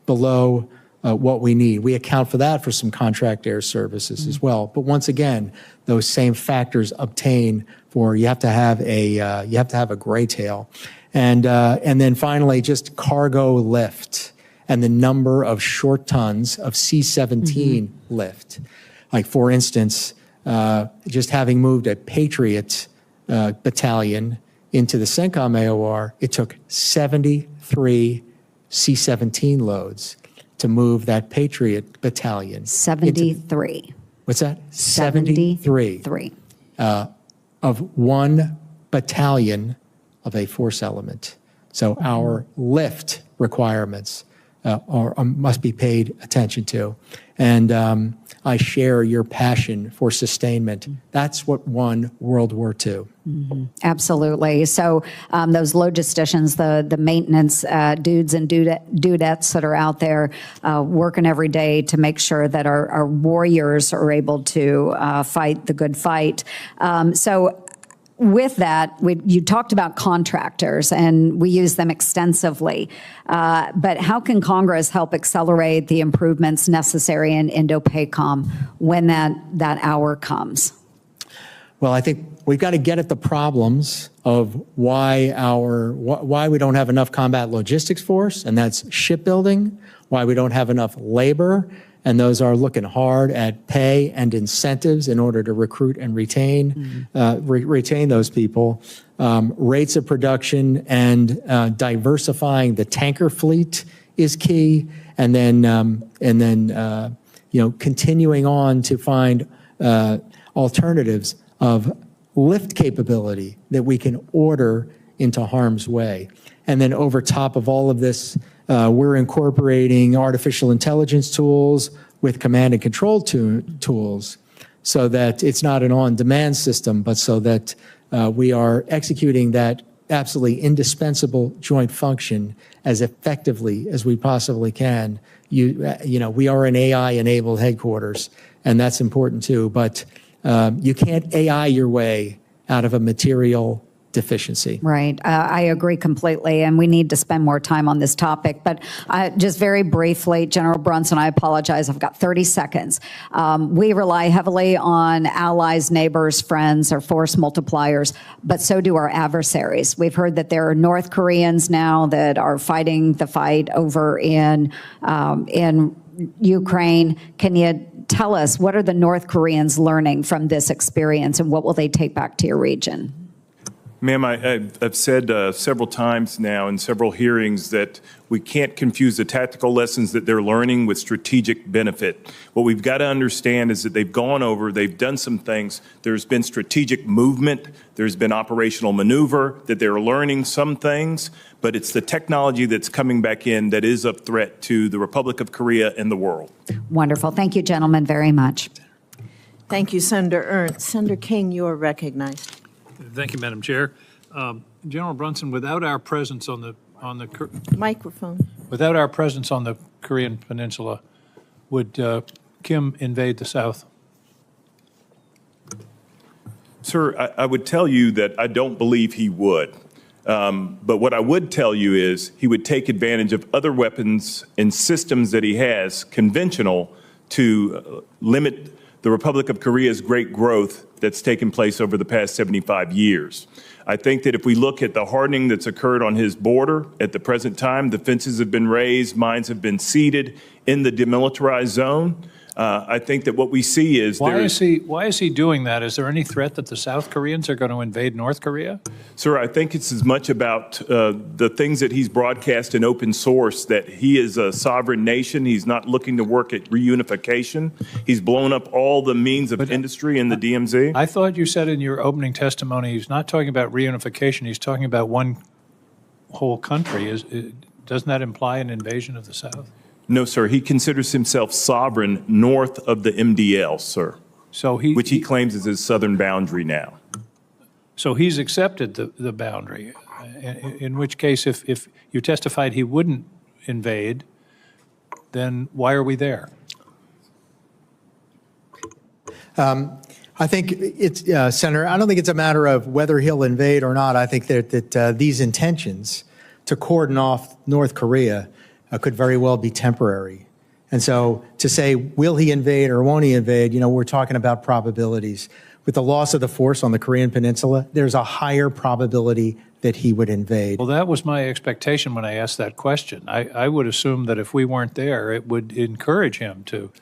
below what we need. We account for that for some contract air services as well. But once again, those same factors obtain for you have to have a gray tail, and then finally just cargo lift and the number of short tons of C-17 lift. Like for instance, just having moved a Patriot battalion into the CENTCOM AOR, it took 73 C-17 loads to move that Patriot battalion. 73. What's that? 73. Of one battalion of a force element. So our lift requirements must be paid attention to. And I share your passion for sustainment. That's what won World War II. Mm-hmm. Absolutely. So those logisticians, the maintenance dudes and dudettes that are out there working every day to make sure that our warriors are able to fight the good fight. So with that, you talked about contractors, and we use them extensively. But how can Congress help accelerate the improvements necessary in Indo-PACOM when that hour comes? Well, I think we've got to get at the problems of why we don't have enough combat logistics force, and that's shipbuilding, why we don't have enough labor, and those are looking hard at pay and incentives in order to recruit and retain those people. Rates of production and diversifying the tanker fleet is key, and then continuing on to find alternatives of lift capability that we can order into harm's way. And then over top of all of this, we're incorporating artificial intelligence tools with command and control tools so that it's not an on-demand system, but so that we are executing that absolutely indispensable joint function as effectively as we possibly can. We are an AI-enabled headquarters, and that's important too, but you can't AI your way out of a material deficiency. Right. I agree completely, and we need to spend more time on this topic. But just very briefly, General Brunson, I apologize, I've got 30 seconds. We rely heavily on allies, neighbors, friends, or force multipliers, but so do our adversaries. We've heard that there are North Koreans now that are fighting the fight over in Ukraine. Can you tell us, what are the North Koreans learning from this experience, and what will they take back to your region? Ma'am, I've said several times now in several hearings that we can't confuse the tactical lessons that they're learning with strategic benefit. What we've got to understand is that they've done some things. There's been strategic movement. There's been operational maneuver, that they're learning some things, but it's the technology that's coming back in that is a threat to the Republic of Korea and the world. Wonderful. Thank you, gentlemen, very much. Thank you, Senator Ernst. Senator King, you are recognized. Thank you, Madam Chair. General Brunson, without our presence on the microphone, without our presence on the Korean Peninsula, would Kim invade the South? Sir, I would tell you that I don't believe he would. But what I would tell you is he would take advantage of other weapons and systems that he has, conventional, to limit the Republic of Korea's great growth that's taken place over the past 75 years. I think that if we look at the hardening that's occurred on his border at the present time, the fences have been raised, mines have been seeded in the demilitarized zone. I think that what we see is why is he doing that? Is there any threat that the South Koreans are going to invade North Korea? Sir, I think it's as much about the things that he's broadcast in open source, that he is a sovereign nation. He's not looking to work at reunification. He's blown up all the means of industry in the DMZ. I thought you said in your opening testimony he's not talking about reunification. He's talking about one whole country. Doesn't that imply an invasion of the South? No, sir. He considers himself sovereign north of the MDL, sir, which he claims is his southern boundary now. So he's accepted the boundary, in which case if you testified he wouldn't invade, then why are we there? I think it's, Senator, I don't think it's a matter of whether he'll invade or not. I think that these intentions to cordon off North Korea could very well be temporary. And so to say, will he invade or won't he invade, we're talking about probabilities. With the loss of the force on the Korean Peninsula, there's a higher probability that he would invade. Well, that was my expectation when I asked that question. I would assume that if we weren't there, it would encourage him to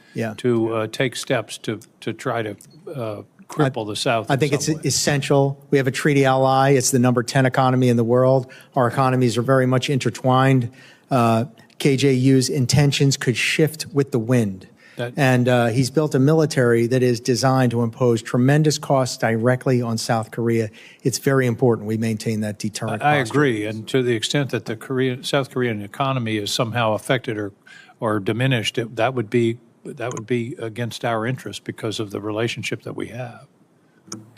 take steps to try to cripple the South. I think it's essential. We have a treaty ally. It's the number 10 economy in the world. Our economies are very much intertwined. KJU's intentions could shift with the wind. And he's built a military that is designed to impose tremendous costs directly on South Korea. It's very important we maintain that deterrent I posture. agree. And to the extent that the South Korean economy is somehow affected or diminished, that would be against our interest because of the relationship that we have.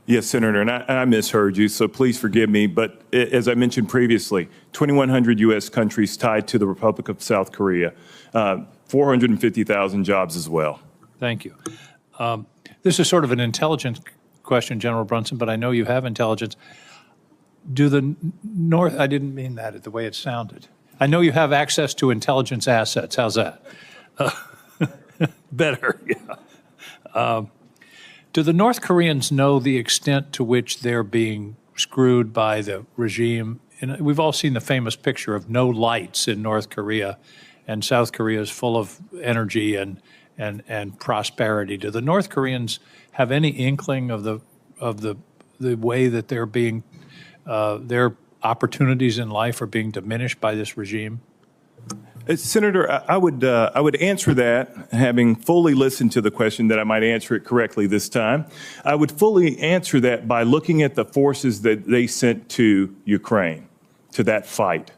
Yes, Senator, and I misheard you, so please forgive me. But as I mentioned previously, 2,100 U.S. countries tied to the Republic of South Korea, 450,000 jobs as well. Thank you. This is sort of an intelligence question, General Brunson, but I know you have intelligence. Do the North, I didn't mean that the way it sounded. I know you have access to intelligence assets. How's that? Better, yeah. Do the North Koreans know the extent to which they're being screwed by the regime? And we've all seen the famous picture of no lights in North Korea, and South Korea is full of energy and prosperity. Do the North Koreans have any inkling of the way that they're being their opportunities in life are being diminished by this regime? Senator, I would answer that, having fully listened to the question, that I might answer it correctly this time. I would fully answer that by looking at the forces that they sent to Ukraine, to that fight.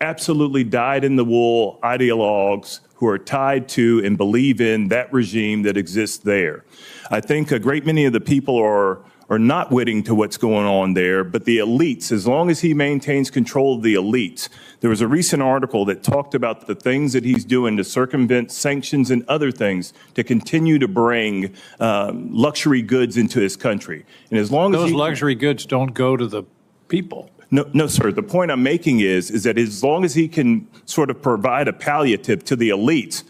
Absolutely dyed-in-the-wool ideologues who are tied to and believe in that regime that exists there. I think a great many of the people are not witting to what's going on there, but the elites, as long as he maintains control of the elites. There was a recent article that talked about the things that he's doing to circumvent sanctions and other things to continue to bring luxury goods into his country. And as long as those luxury goods don't go to the people. No, sir. The point I'm making is that as long as he can sort of provide a palliative to the elites,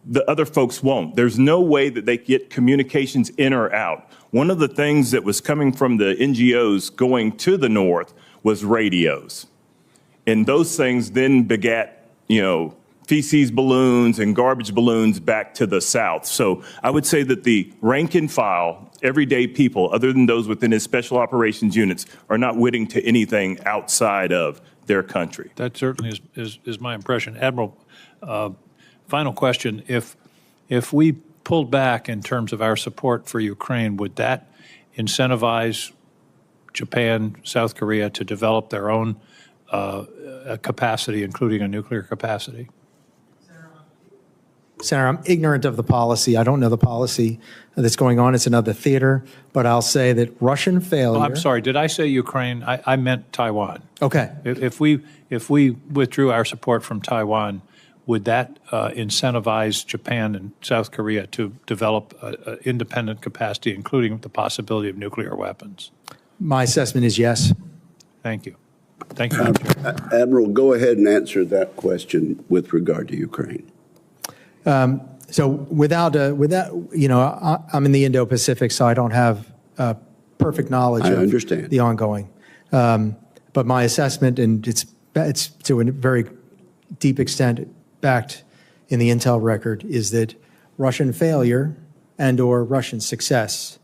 the other folks won't. There's no way that they get communications in or out. One of the things that was coming from the NGOs going to the North was radios. And those things then begat, feces balloons and garbage balloons back to the South. So I would say that the rank and file, everyday people, other than those within his special operations units, are not witting to anything outside of their country. That certainly is my impression. Admiral, final question. If we pulled back in terms of our support for Ukraine, would that incentivize Japan, South Korea to develop their own capacity, including a nuclear capacity? Senator, I'm ignorant of the policy. I don't know the policy that's going on. It's another theater. But I'll say that Russian failure. Oh, I'm sorry. Did I say Ukraine? I meant Taiwan. Okay. If we withdrew our support from Taiwan, would that incentivize Japan and South Korea to develop independent capacity, including the possibility of nuclear weapons? My assessment is yes. Thank you. Thank you, Madam Chair. Admiral, go ahead and answer that question with regard to Ukraine. So without, I'm in the Indo-Pacific, so I don't have perfect knowledge of the ongoing. But my assessment, and it's to a very deep extent backed in the intel record, is that Russian failure and or Russian success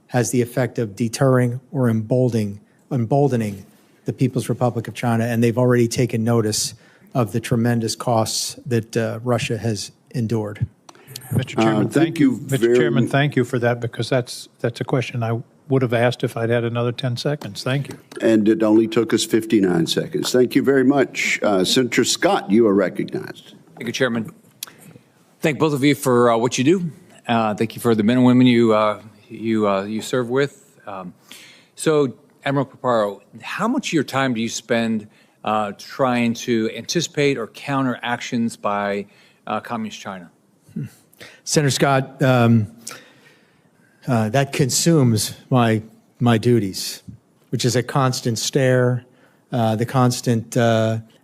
has the effect of deterring or emboldening the People's Republic of China, and they've already taken notice of the tremendous costs that Russia has endured. Mr. Chairman, thank you. Mr. Chairman, thank you for that, because that's a question I would have asked if I'd had another 10 seconds. Thank you. And it only took us 59 seconds. Thank you very much. Senator Scott, you are recognized. Thank you, Chairman. Thank both of you for what you do. Thank you for the men and women you serve with. So, Admiral Paparo, how much of your time do you spend trying to anticipate or counter actions by Communist China? Senator Scott, that consumes my duties, which is a constant stare, the constant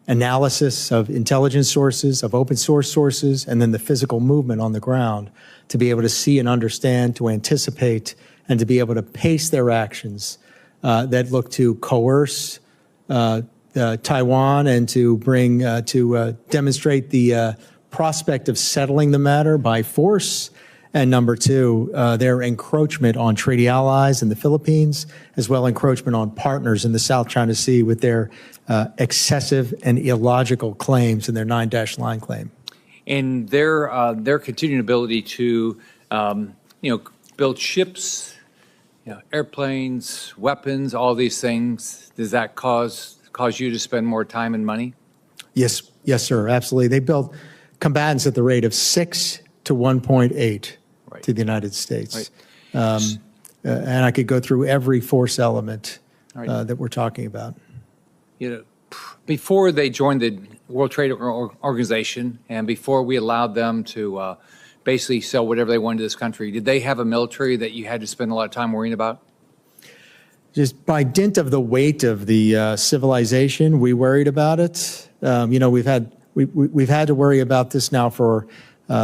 analysis of intelligence sources, of open source sources, and then the physical movement on the ground to be able to see and understand, to anticipate, and to be able to pace their actions that look to coerce Taiwan and to bring, to demonstrate the prospect of settling the matter by force. And number two, their encroachment on treaty allies in the Philippines, as well encroachment on partners in the South China Sea with their excessive and illogical claims in their 9-dash line claim. and their continuing ability to, build ships, airplanes, weapons, all these things, does that cause you to spend more time and money? Yes, sir, absolutely. They built combatants at the rate of 6 to 1.8 to the United States. Right. And I could go through every force element that we're talking about. Before they joined the World Trade Organization and before we allowed them to basically sell whatever they wanted to this country, did they have a military that you had to spend a lot of time worrying about? Just by dint of the weight of the civilization, we worried about it. We've had to worry about this now for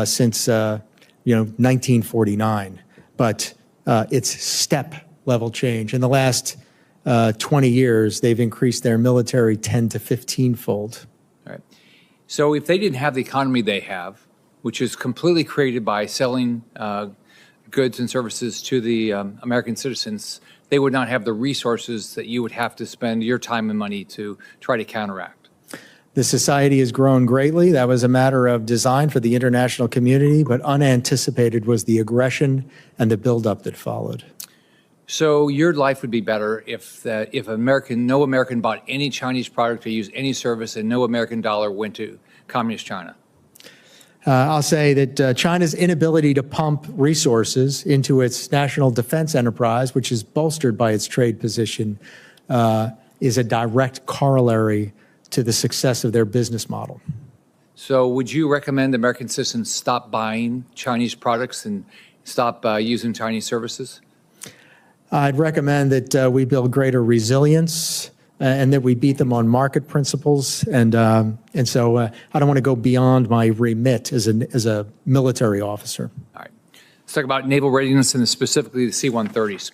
since 1949, but it's step level change. In the last 20 years, they've increased their military 10 to 15-fold. All right. So if they didn't have the economy they have, which is completely created by selling goods and services to the American citizens, they would not have the resources that you would have to spend your time and money to try to counteract. The society has grown greatly. That was a matter of design for the international community, but unanticipated was the aggression and the buildup that followed. So your life would be better if no American bought any Chinese product or used any service, and no American dollar went to communist China. I'll say that China's inability to pump resources into its national defense enterprise, which is bolstered by its trade position, is a direct corollary to the success of their business model. So would you recommend American citizens stop buying Chinese products and stop using Chinese services? I'd recommend that we build greater resilience and that we beat them on market principles. And so I don't want to go beyond my remit as a military officer. All right. Let's talk about naval readiness and specifically the C-130s.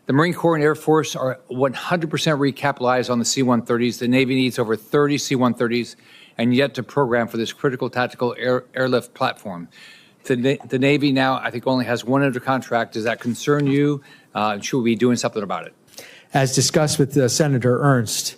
The Marine Corps and Air Force are 100% recapitalized on the C-130s. The Navy needs over 30 C-130s and yet to program for this critical tactical airlift platform. The Navy now, I think, only has one under contract. Does that concern you? Should we be doing something about it? As discussed with Senator Ernst,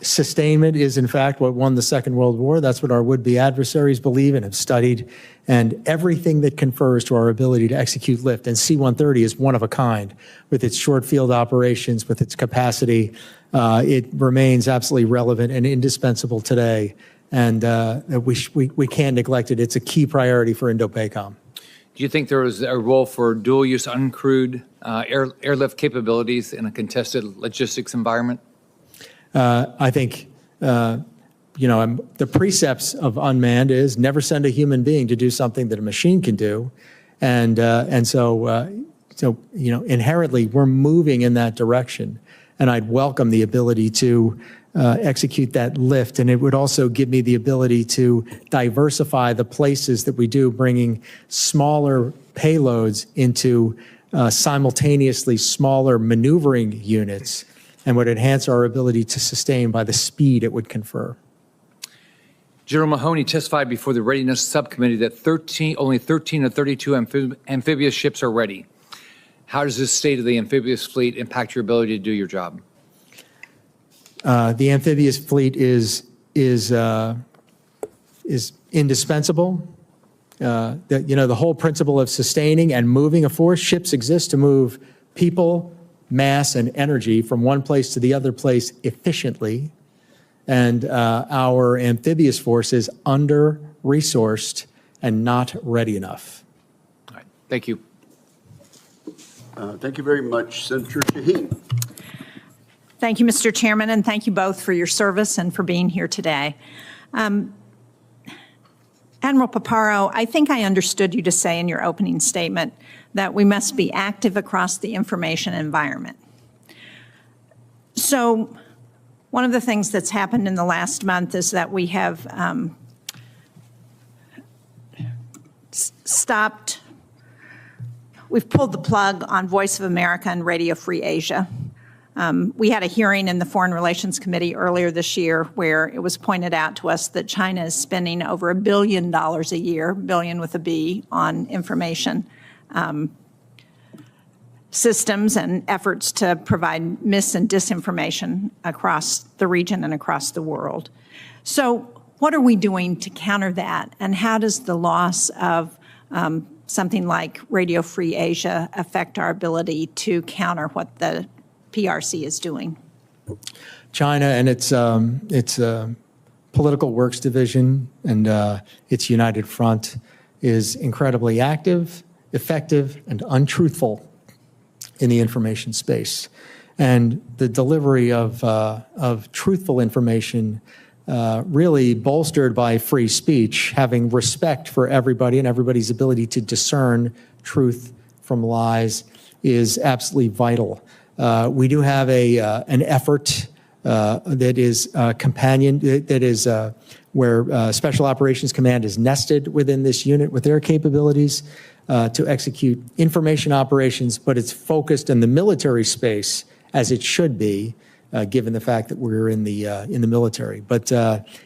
sustainment is, in fact, what won the Second World War. That's what our would-be adversaries believe and have studied. And everything that confers to our ability to execute lift, and C-130 is one of a kind, with its short field operations, with its capacity. It remains absolutely relevant and indispensable today. And we can't neglect it. It's a key priority for Indo-PACOM. Do you think there is a role for dual-use uncrewed airlift capabilities in a contested logistics environment? I think, the precepts of unmanned is never send a human being to do something that a machine can do. And so inherently, we're moving in that direction. And I'd welcome the ability to execute that lift. And it would also give me the ability to diversify the places that we do, bringing smaller payloads into simultaneously smaller maneuvering units, and would enhance our ability to sustain by the speed it would confer. General Mahoney testified before the Readiness Subcommittee that only 13 of 32 amphibious ships are ready. How does this state of the amphibious fleet impact your ability to do your job? The amphibious fleet is indispensable. The whole principle of sustaining and moving a force, ships exist to move people, mass, and energy from one place to the other place efficiently. And our amphibious force is under-resourced and not ready enough. All right. Thank you. Thank you very much, Senator Shaheen. Thank you, Mr. Chairman, and thank you both for your service and for being here today. Admiral Paparo, I think I understood you to say in your opening statement that we must be active across the information environment. So one of the things that's happened in the last month is that we have we've pulled the plug on Voice of America and Radio Free Asia. We had a hearing in the Foreign Relations Committee earlier this year where it was pointed out to us that China is spending over $1 billion a year, billion with a B, on information systems and efforts to provide mis and disinformation across the region and across the world. So what are we doing to counter that? And how does the loss of something like Radio Free Asia affect our ability to counter what the PRC is doing? China and its political works division and its United Front is incredibly active, effective, and untruthful in the information space. And the delivery of truthful information really bolstered by free speech, having respect for everybody and everybody's ability to discern truth from lies is absolutely vital. We do have an effort that is where Special Operations Command is nested within this unit with their capabilities to execute information operations, but it's focused in the military space as it should be, given the fact that we're in the military. But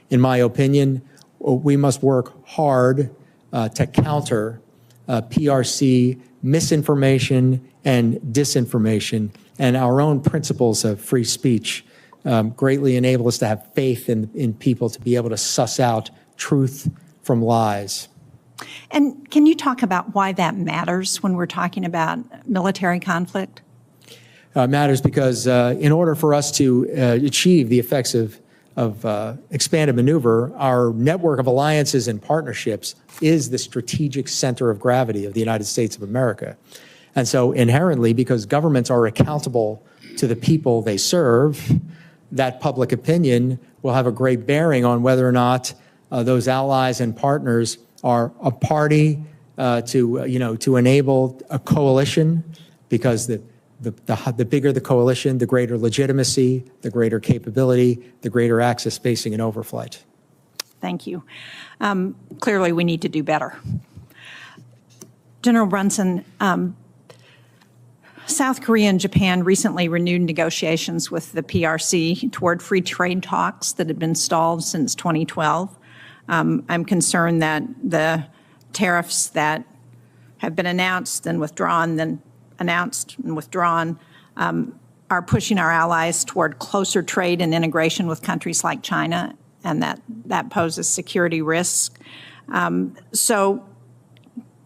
in my opinion, we must work hard to counter PRC misinformation and disinformation, and our own principles of free speech greatly enable us to have faith in people to be able to suss out truth from lies. And can you talk about why that matters when we're talking about military conflict? Matters because in order for us to achieve the effects of expanded maneuver, our network of alliances and partnerships is the strategic center of gravity of the United States of America. And so inherently, because governments are accountable to the people they serve, that public opinion will have a great bearing on whether or not those allies and partners are a party to enable a coalition, because the bigger the coalition, the greater legitimacy, the greater capability, the greater access, spacing, and overflight. Thank you. Clearly, we need to do better. General Brunson, South Korea and Japan recently renewed negotiations with the PRC toward free trade talks that had been stalled since 2012. I'm concerned that the tariffs that have been announced and withdrawn, then announced and withdrawn, are pushing our allies toward closer trade and integration with countries like China, and that poses security risk. So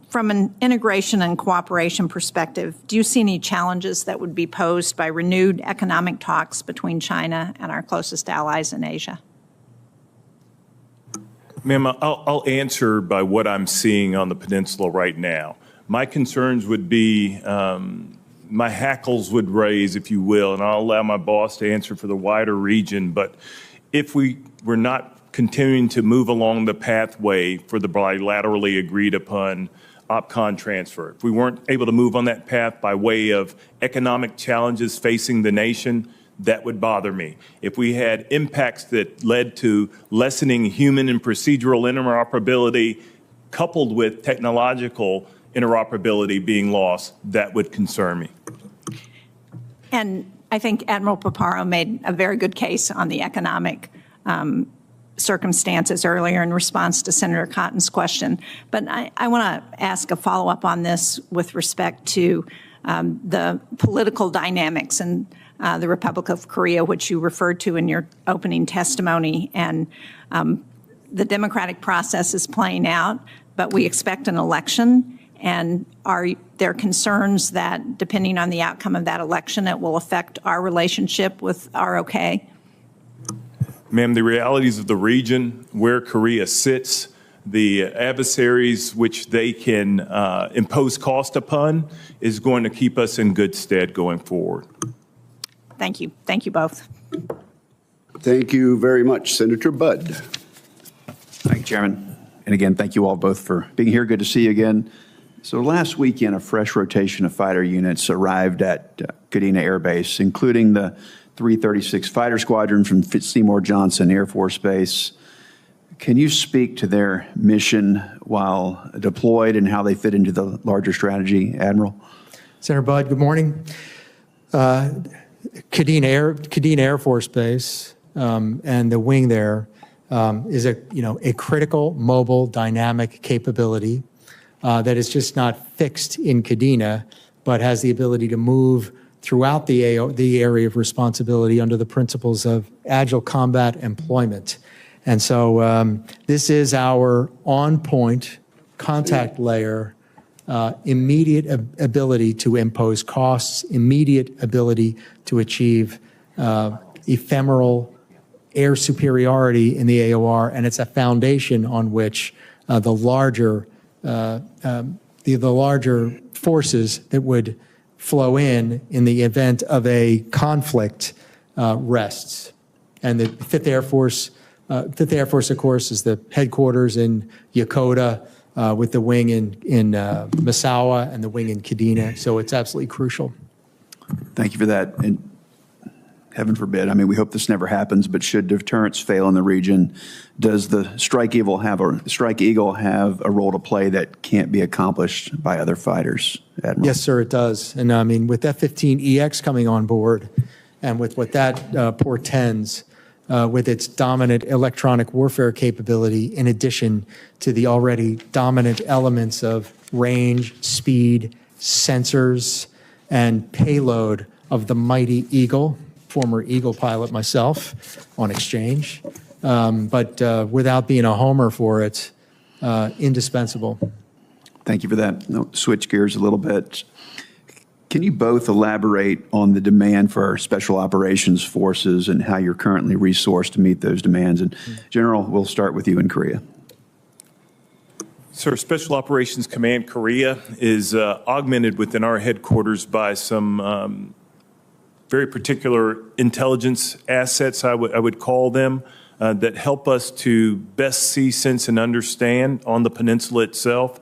from an integration and cooperation perspective, do you see any challenges that would be posed by renewed economic talks between China and our closest allies in Asia? Ma'am, I'll answer by what I'm seeing on the peninsula right now. My concerns would be, my hackles would raise, if you will, and I'll allow my boss to answer for the wider region. But if we were not continuing to move along the pathway for the bilaterally agreed upon OPCON transfer, if we weren't able to move on that path by way of economic challenges facing the nation, that would bother me. If we had impacts that led to lessening human and procedural interoperability coupled with technological interoperability being lost, that would concern me. And I think Admiral Paparo made a very good case on the economic circumstances earlier in response to Senator Cotton's question. But I want to ask a follow-up on this with respect to the political dynamics in the Republic of Korea, which you referred to in your opening testimony. And the democratic process is playing out, but we expect an election. And are there concerns that, depending on the outcome of that election, it will affect our relationship with ROK? Ma'am, the realities of the region, where Korea sits, the adversaries which they can impose cost upon, is going to keep us in good stead going forward. Thank you. Thank you both. Thank you very much, Senator Budd. Thank you, Chairman. And again, thank you all both for being here. Good to see you again. So last weekend, a fresh rotation of fighter units arrived at Kadena Air Base, including the 336 Fighter Squadron from Seymour Johnson Air Force Base. Can you speak to their mission while deployed and how they fit into the larger strategy, Admiral? Senator Budd, good morning. Kadena Air Force Base and the wing there is a critical mobile dynamic capability that is just not fixed in Kadena, but has the ability to move throughout the area of responsibility under the principles of agile combat employment. And so this is our on-point contact layer, immediate ability to impose costs, immediate ability to achieve ephemeral air superiority in the AOR, and it's a foundation on which the larger forces that would flow in the event of a conflict rests. And the Fifth Air Force, of course, is the headquarters in Yokota with the wing in Misawa and the wing in Kadena. So it's absolutely crucial. Thank you for that. And heaven forbid, I mean, we hope this never happens, but should deterrence fail in the region, does the Strike Eagle have a role to play that can't be accomplished by other fighters, Admiral? Yes, sir, it does. And I mean, with F-15EX coming on board and with what that portends, with its dominant electronic warfare capability, in addition to the already dominant elements of range, speed, sensors, and payload of the mighty Eagle, former Eagle pilot myself on exchange, but without being a homer for it, indispensable. Thank you for that. I'll switch gears a little bit. Can you both elaborate on the demand for our special operations forces and how you're currently resourced to meet those demands? And General, we'll start with you in Korea. Sir, Special Operations Command Korea is augmented within our headquarters by some very particular intelligence assets, I would call them, that help us to best see, sense, and understand on the peninsula itself.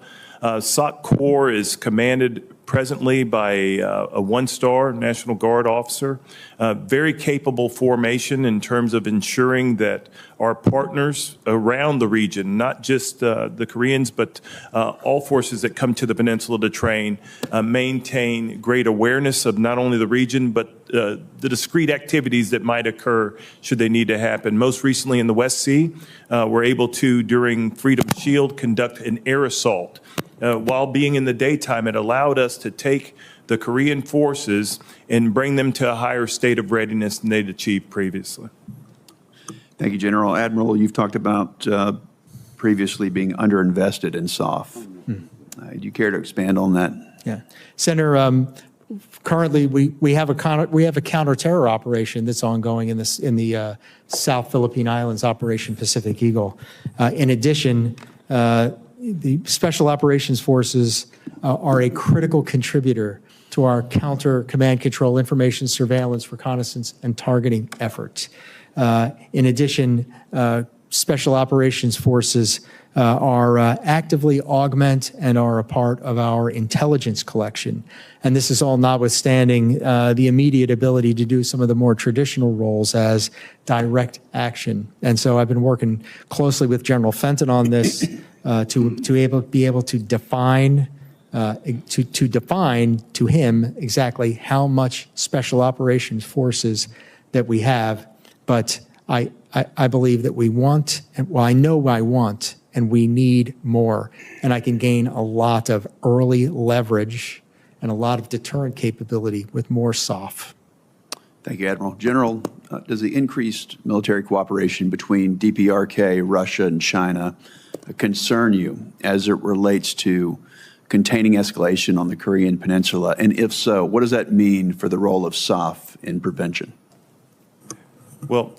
SOC Corps is commanded presently by a one-star National Guard officer, very capable formation in terms of ensuring that our partners around the region, not just the Koreans, but all forces that come to the peninsula to train, maintain great awareness of not only the region, but the discrete activities that might occur should they need to happen. Most recently in the West Sea, we're able to, during Freedom Shield, conduct an air assault. While being in the daytime, it allowed us to take the Korean forces and bring them to a higher state of readiness than they'd achieved previously. Thank you, General. Admiral, you've talked about previously being underinvested in SOF. Do you care to expand on that? Yeah, Senator. Currently, we have a counterterror operation that's ongoing in the South Philippine Islands, Operation Pacific Eagle. In addition, the Special Operations Forces are a critical contributor to our counter command control, information surveillance, reconnaissance, and targeting efforts. In addition, Special Operations Forces are actively augment and are a part of our intelligence collection. And this is all notwithstanding the immediate ability to do some of the more traditional roles as direct action. And so I've been working closely with General Fenton on this to be able to define to him exactly how much Special Operations Forces that we have. But I believe that we want, and well, I know I want, and we need more. And I can gain a lot of early leverage and a lot of deterrent capability with more SOF. Thank you, Admiral. General, does the increased military cooperation between DPRK, Russia, and China concern you as it relates to containing escalation on the Korean Peninsula? And if so, what does that mean for the role of SOF in prevention? Well,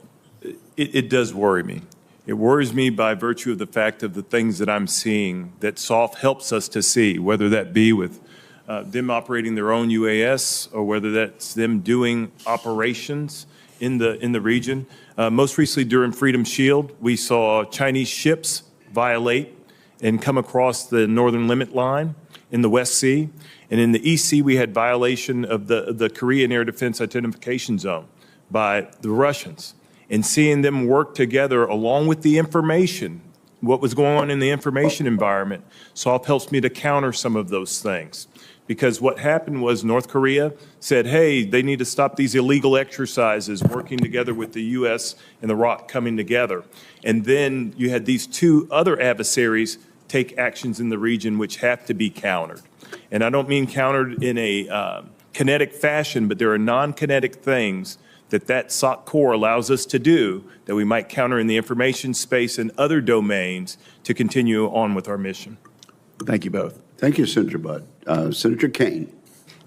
it does worry me. It worries me by virtue of the fact of the things that I'm seeing that SOF helps us to see, whether that be with them operating their own UAS or whether that's them doing operations in the region. Most recently during Freedom Shield, we saw Chinese ships violate and come across the northern limit line in the West Sea. And in the East Sea, we had violation of the Korean Air Defense Identification Zone by the Russians. And seeing them work together along with the information, what was going on in the information environment, SOF helps me to counter some of those things. Because what happened was North Korea said, hey, they need to stop these illegal exercises, working together with the U.S. and the ROC coming together. And then you had these two other adversaries take actions in the region which have to be countered. And I don't mean countered in a kinetic fashion, but there are non-kinetic things that SOC core allows us to do that we might counter in the information space and other domains to continue on with our mission. Thank you both. Thank you, Senator Budd. Senator Kane.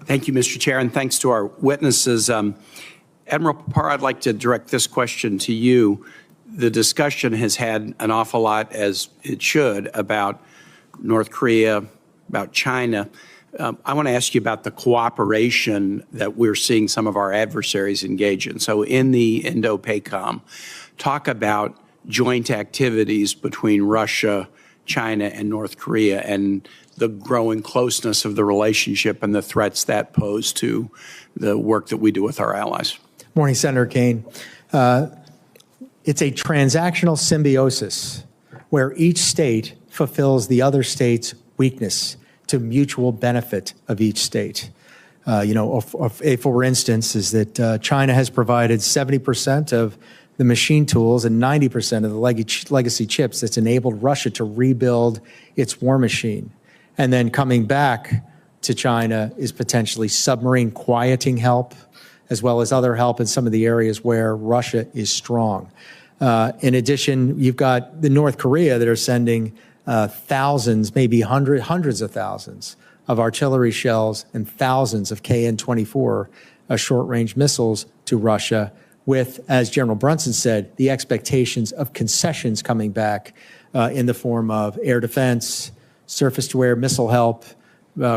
Thank you, Mr. Chair, and thanks to our witnesses. Admiral Paparo, I'd like to direct this question to you. The discussion has had an awful lot, as it should, about North Korea, about China. I want to ask you about the cooperation that we're seeing some of our adversaries engage in. So in the Indo-PACOM, talk about joint activities between Russia, China, and North Korea, and the growing closeness of the relationship and the threats that pose to the work that we do with our allies. Morning, Senator Kane. It's a transactional symbiosis where each state fulfills the other state's weakness to mutual benefit of each state. For instance, is that China has provided 70% of the machine tools and 90% of the legacy chips that's enabled Russia to rebuild its war machine. And then coming back to China is potentially submarine quieting help, as well as other help in some of the areas where Russia is strong. In addition, you've got the North Korea that are sending thousands, maybe hundreds of thousands of artillery shells and thousands of KN-24 short-range missiles to Russia with, as General Brunson said, the expectations of concessions coming back in the form of air defense, surface-to-air missile help,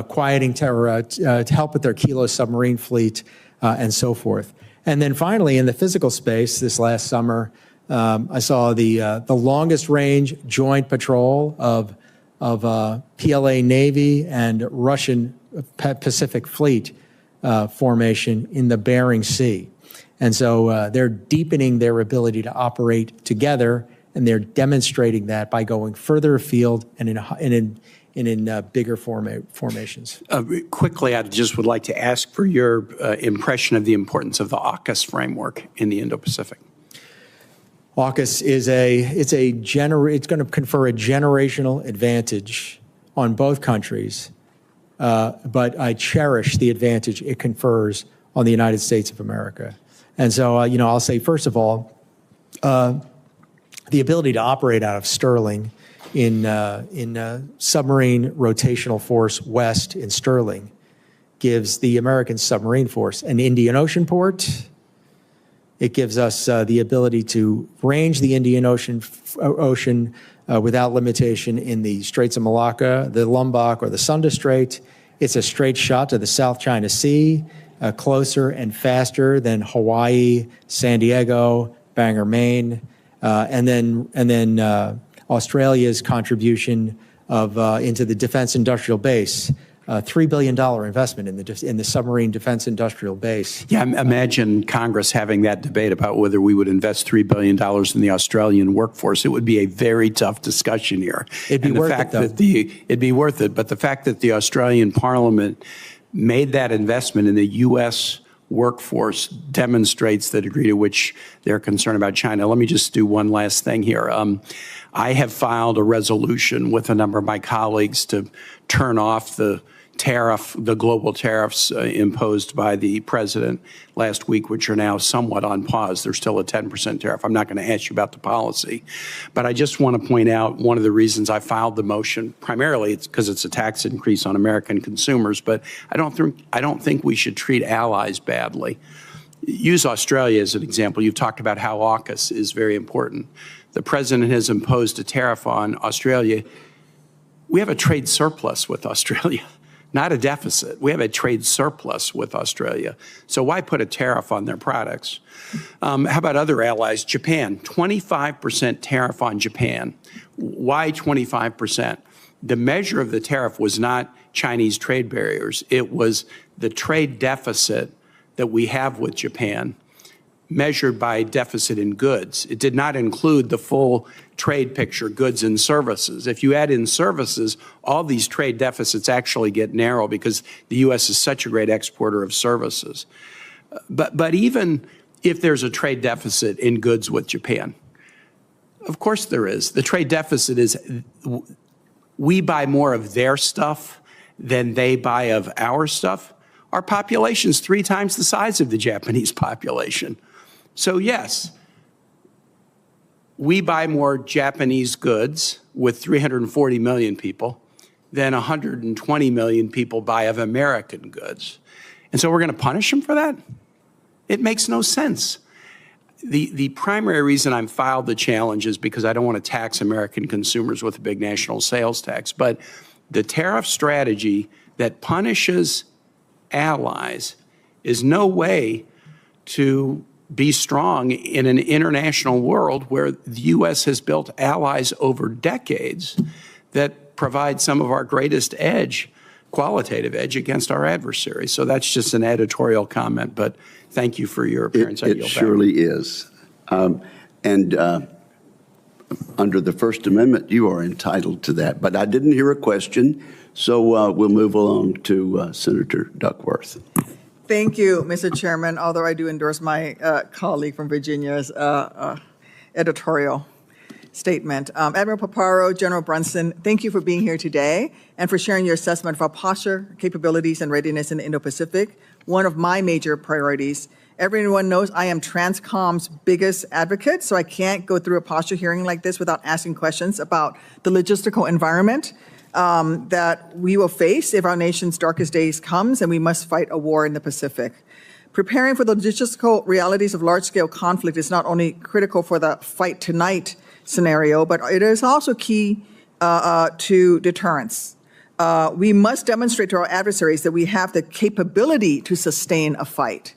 quieting terror, to help with their Kilo submarine fleet, and so forth. And then finally, in the physical space this last summer, I saw the longest range joint patrol of PLA Navy and Russian Pacific Fleet formation in the Bering Sea. And so they're deepening their ability to operate together, and they're demonstrating that by going further afield and in bigger formations. Quickly, I just would like to ask for your impression of the importance of the AUKUS framework in the Indo-Pacific. AUKUS is it's going to confer a generational advantage on both countries, but I cherish the advantage it confers on the United States of America. And so, I'll say, first of all, the ability to operate out of Sterling in submarine rotational force west in Sterling gives the American submarine force an Indian Ocean port. It gives us the ability to range the Indian Ocean without limitation in the Straits of Malacca, the Lombok, or the Sunda Strait. It's a straight shot to the South China Sea, closer and faster than Hawaii, San Diego, Bangor, Maine, and then Australia's contribution into the defense industrial base. $3 billion investment in the submarine defense industrial base. Yeah, imagine Congress having that debate about whether we would invest $3 billion in the Australian workforce. It would be a very tough discussion here. It'd be worth it, though. It'd be worth it, but the fact that the Australian Parliament made that investment in the U.S. workforce demonstrates the degree to which they're concerned about China. Let me just do one last thing here. I have filed a resolution with a number of my colleagues to turn off the global tariffs imposed by the president last week, which are now somewhat on pause. There's still a 10% tariff. I'm not going to ask you about the policy, but I just want to point out one of the reasons I filed the motion. Primarily, it's because it's a tax increase on American consumers, but I don't think we should treat allies badly. Use Australia as an example. You've talked about how AUKUS is very important. The president has imposed a tariff on Australia. We have a trade surplus with Australia, not a deficit. We have a trade surplus with Australia. So why put a tariff on their products? How about other allies? Japan, 25% tariff on Japan. Why 25%? The measure of the tariff was not Chinese trade barriers. It was the trade deficit that we have with Japan, measured by deficit in goods. It did not include the full trade picture, goods and services. If you add in services, all these trade deficits actually get narrow because the U.S. is such a great exporter of services. But even if there's a trade deficit in goods with Japan, of course there is. The trade deficit is we buy more of their stuff than they buy of our stuff. Our population's 3 times the size of the Japanese population. So yes, we buy more Japanese goods with 340 million people than 120 million people buy of American goods. And so we're going to punish them for that? It makes no sense. The primary reason I filed the challenge is because I don't want to tax American consumers with a big national sales tax. But the tariff strategy that punishes allies is no way to be strong in an international world where the U.S. has built allies over decades that provide some of our greatest edge, qualitative edge, against our adversaries. So that's just an editorial comment, but thank you for your appearance. It surely is. Under the First Amendment, you are entitled to that. But I didn't hear a question, so we'll move along to Senator Duckworth. Thank you, Mr. Chairman, although I do endorse my colleague from Virginia's editorial statement. Admiral Paparo, General Brunson, thank you for being here today and for sharing your assessment of our posture, capabilities, and readiness in the Indo-Pacific, one of my major priorities. Everyone knows I am Transcom's biggest advocate, so I can't go through a posture hearing like this without asking questions about the logistical environment that we will face if our nation's darkest days comes and we must fight a war in the Pacific. Preparing for the logistical realities of large-scale conflict is not only critical for the fight tonight scenario, but it is also key to deterrence. We must demonstrate to our adversaries that we have the capability to sustain a fight,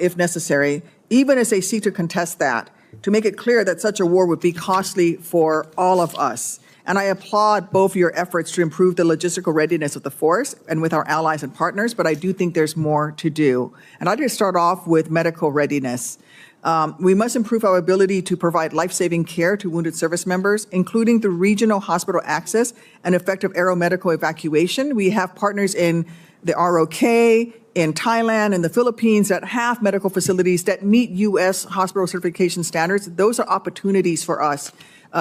if necessary, even as they seek to contest that, to make it clear that such a war would be costly for all of us. And I applaud both your efforts to improve the logistical readiness of the force and with our allies and partners, but I do think there's more to do. And I'd just start off with medical readiness. We must improve our ability to provide life-saving care to wounded service members, including the regional hospital access and effective aeromedical evacuation. We have partners in the ROK, in Thailand and the Philippines that have medical facilities that meet U.S. hospital certification standards. Those are opportunities for us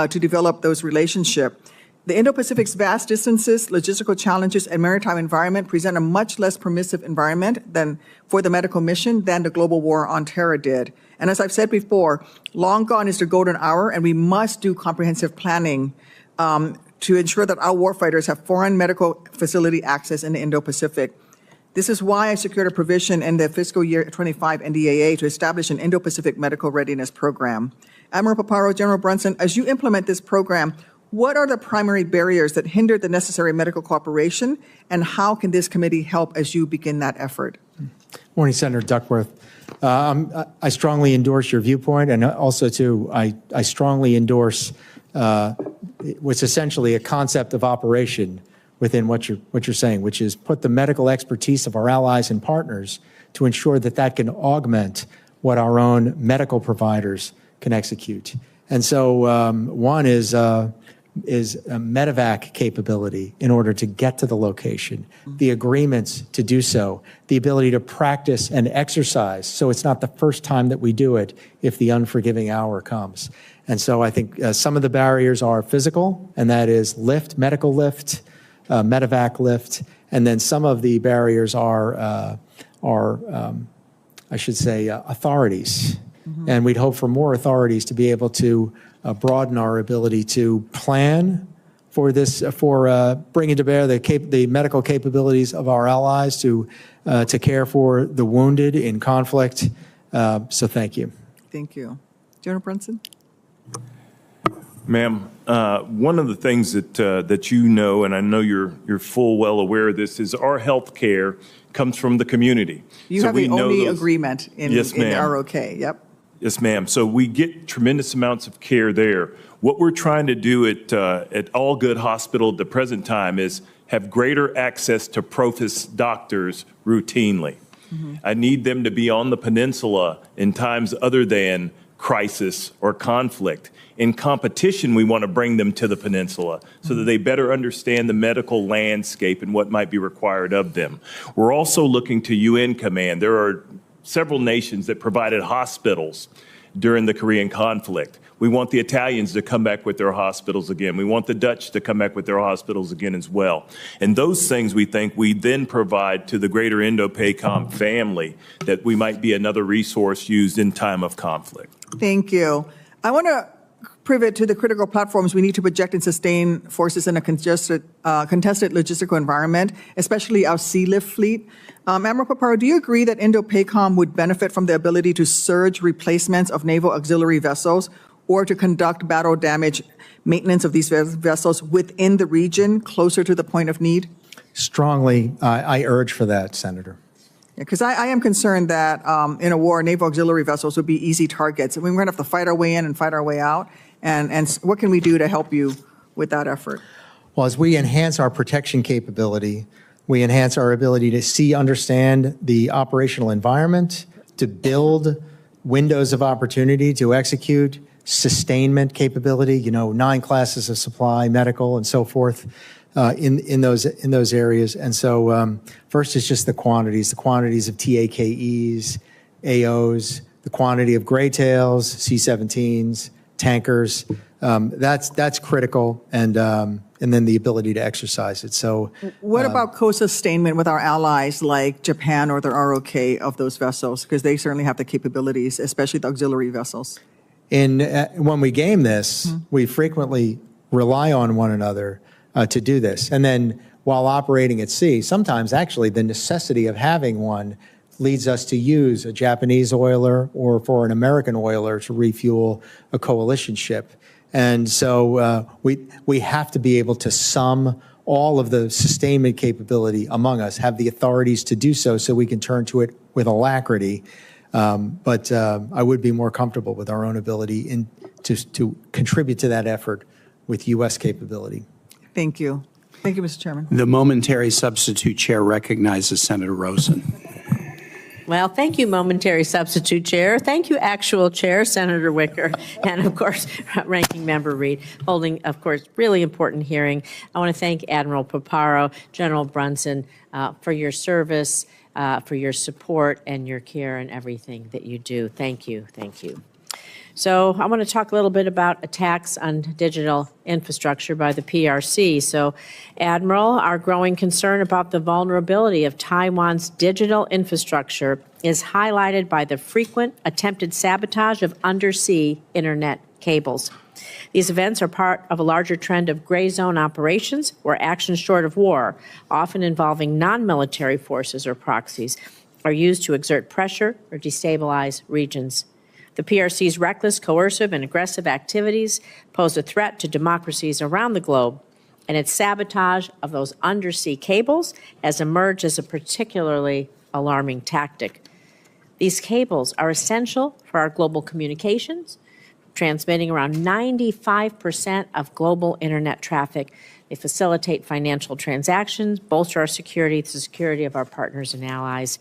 to develop those relationships. The Indo-Pacific's vast distances, logistical challenges, and maritime environment present a much less permissive environment than for the medical mission than the global war on terror did. And as I've said before, long gone is the golden hour, and we must do comprehensive planning to ensure that our warfighters have foreign medical facility access in the Indo-Pacific. This is why I secured a provision in the fiscal year 25 NDAA to establish an Indo-Pacific medical readiness program. Admiral Paparo, General Brunson, as you implement this program, what are the primary barriers that hinder the necessary medical cooperation, and how can this committee help as you begin that effort? Morning, Senator Duckworth. I strongly endorse your viewpoint, and also, too, I strongly endorse what's essentially a concept of operation within what you're saying, which is put the medical expertise of our allies and partners to ensure that that can augment what our own medical providers can execute. And so one is a medevac capability in order to get to the location, the agreements to do so, the ability to practice and exercise so it's not the first time that we do it if the unforgiving hour comes. And so I think some of the barriers are physical, and that is lift, medical lift, medevac lift, and then some of the barriers are I should say, authorities. And we'd hope for more authorities to be able to broaden our ability to plan for this, for bringing to bear the medical capabilities of our allies to care for the wounded in conflict. So thank you. Thank you. General Brunson? Ma'am, one of the things that you know, and I know you're full well aware of this, is our health care comes from the community. You have the only agreement in the ROK, yep. Yes, ma'am. So we get tremendous amounts of care there. What we're trying to do at All Good Hospital at the present time is have greater access to Profis doctors routinely. I need them to be on the peninsula in times other than crisis or conflict. In competition, we want to bring them to the peninsula so that they better understand the medical landscape and what might be required of them. We're also looking to UN Command. There are several nations that provided hospitals during the Korean conflict. We want the Italians to come back with their hospitals again. We want the Dutch to come back with their hospitals again as well. And those things we think we then provide to the greater Indo-PACOM family, that we might be another resource used in time of conflict. Thank you. I want to pivot to the critical platforms we need to project and sustain forces in a contested logistical environment, especially our sealift fleet. Admiral Paparo, do you agree that Indo-PACOM would benefit from the ability to surge replacements of naval auxiliary vessels or to conduct battle damage maintenance of these vessels within the region, closer to the point of need? Strongly, I urge for that, Senator. Because I am concerned that in a war, naval auxiliary vessels would be easy targets. I mean, we're going to have to fight our way in and fight our way out. And what can we do to help you with that effort? Well, as we enhance our protection capability, we enhance our ability to see, understand the operational environment, to build windows of opportunity to execute, sustainment capability, 9 classes of supply, medical, and so forth. In those areas. And so first is just the quantities of TAKEs, AOs, the quantity of gray tails, C-17s, tankers. That's critical, and then the ability to exercise it. So what about co-sustainment with our allies like Japan or the ROK of those vessels? Because they certainly have the capabilities, especially the auxiliary vessels. When we game this, we frequently rely on one another to do this. And then while operating at sea, sometimes actually the necessity of having one leads us to use a Japanese oiler or for an American oiler to refuel a coalition ship. And so we have to be able to sum all of the sustainment capability among us, have the authorities to do so we can turn to it with alacrity. But I would be more comfortable with our own ability to contribute to that effort with U.S. capability. Thank you. Thank you, Mr. Chairman. The momentary substitute chair recognizes Senator Rosen. Well, thank you, momentary substitute chair. Thank you, actual chair, Senator Wicker, and of course, Ranking Member Reed, holding, of course, really important hearing. I want to thank Admiral Paparo, General Brunson, for your service, for your support and your care and everything that you do. Thank you. Thank you. So I want to talk a little bit about attacks on digital infrastructure by the PRC. So, Admiral, our growing concern about the vulnerability of Taiwan's digital infrastructure is highlighted by the frequent attempted sabotage of undersea internet cables. These events are part of a larger trend of gray zone operations where actions short of war, often involving non-military forces or proxies, are used to exert pressure or destabilize regions. The PRC's reckless, coercive, and aggressive activities pose a threat to democracies around the globe, and its sabotage of those undersea cables has emerged as a particularly alarming tactic. These cables are essential for our global communications, transmitting around 95% of global internet traffic. They facilitate financial transactions, bolster our security, the security of our partners and allies.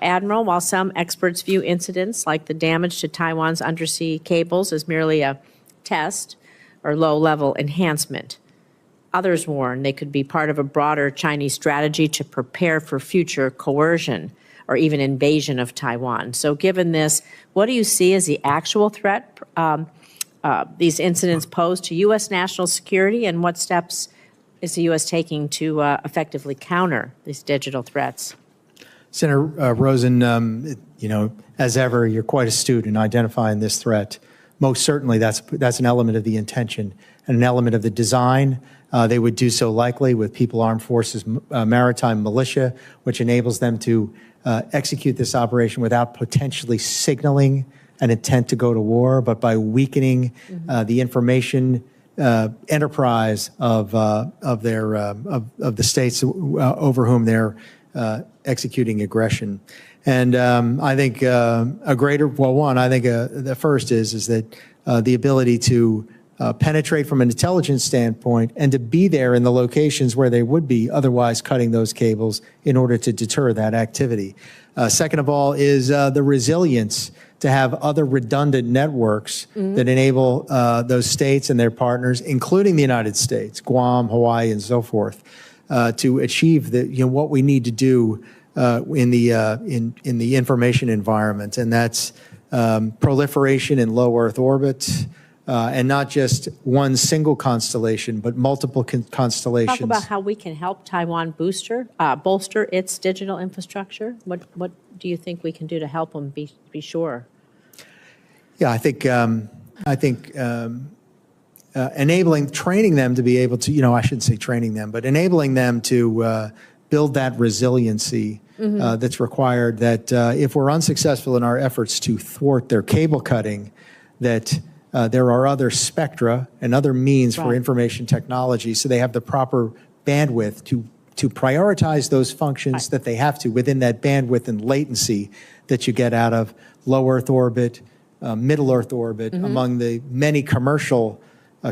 Admiral, while some experts view incidents like the damage to Taiwan's undersea cables as merely a test or low-level enhancement, others warn they could be part of a broader Chinese strategy to prepare for future coercion or even invasion of Taiwan. So given this, what do you see as the actual threat these incidents pose to U.S. national security, and what steps is the U.S. taking to effectively counter these digital threats? Senator Rosen, as ever, you're quite astute in identifying this threat. Most certainly, that's an element of the intention and an element of the design. They would do so likely with People Armed Forces Maritime Militia, which enables them to execute this operation without potentially signaling an intent to go to war, but by weakening the information enterprise of the states over whom they're executing aggression. And I think the first is that the ability to penetrate from an intelligence standpoint and to be there in the locations where they would be otherwise cutting those cables in order to deter that activity. Second of all is the resilience to have other redundant networks that enable those states and their partners, including the United States, Guam, Hawaii, and so forth, to achieve what we need to do in the information environment, and that's proliferation in low Earth orbit, and not just one single constellation, but multiple constellations. Talk about how we can help Taiwan bolster its digital infrastructure. What do you think we can do to help them be sure? Yeah, I think training them to be able to, I shouldn't say training them, but enabling them to build that resiliency that's required, that if we're unsuccessful in our efforts to thwart their cable cutting, that there are other spectra and other means for information technology, so they have the proper bandwidth to prioritize those functions that they have to within that bandwidth and latency that you get out of low Earth orbit, middle Earth orbit, among the many commercial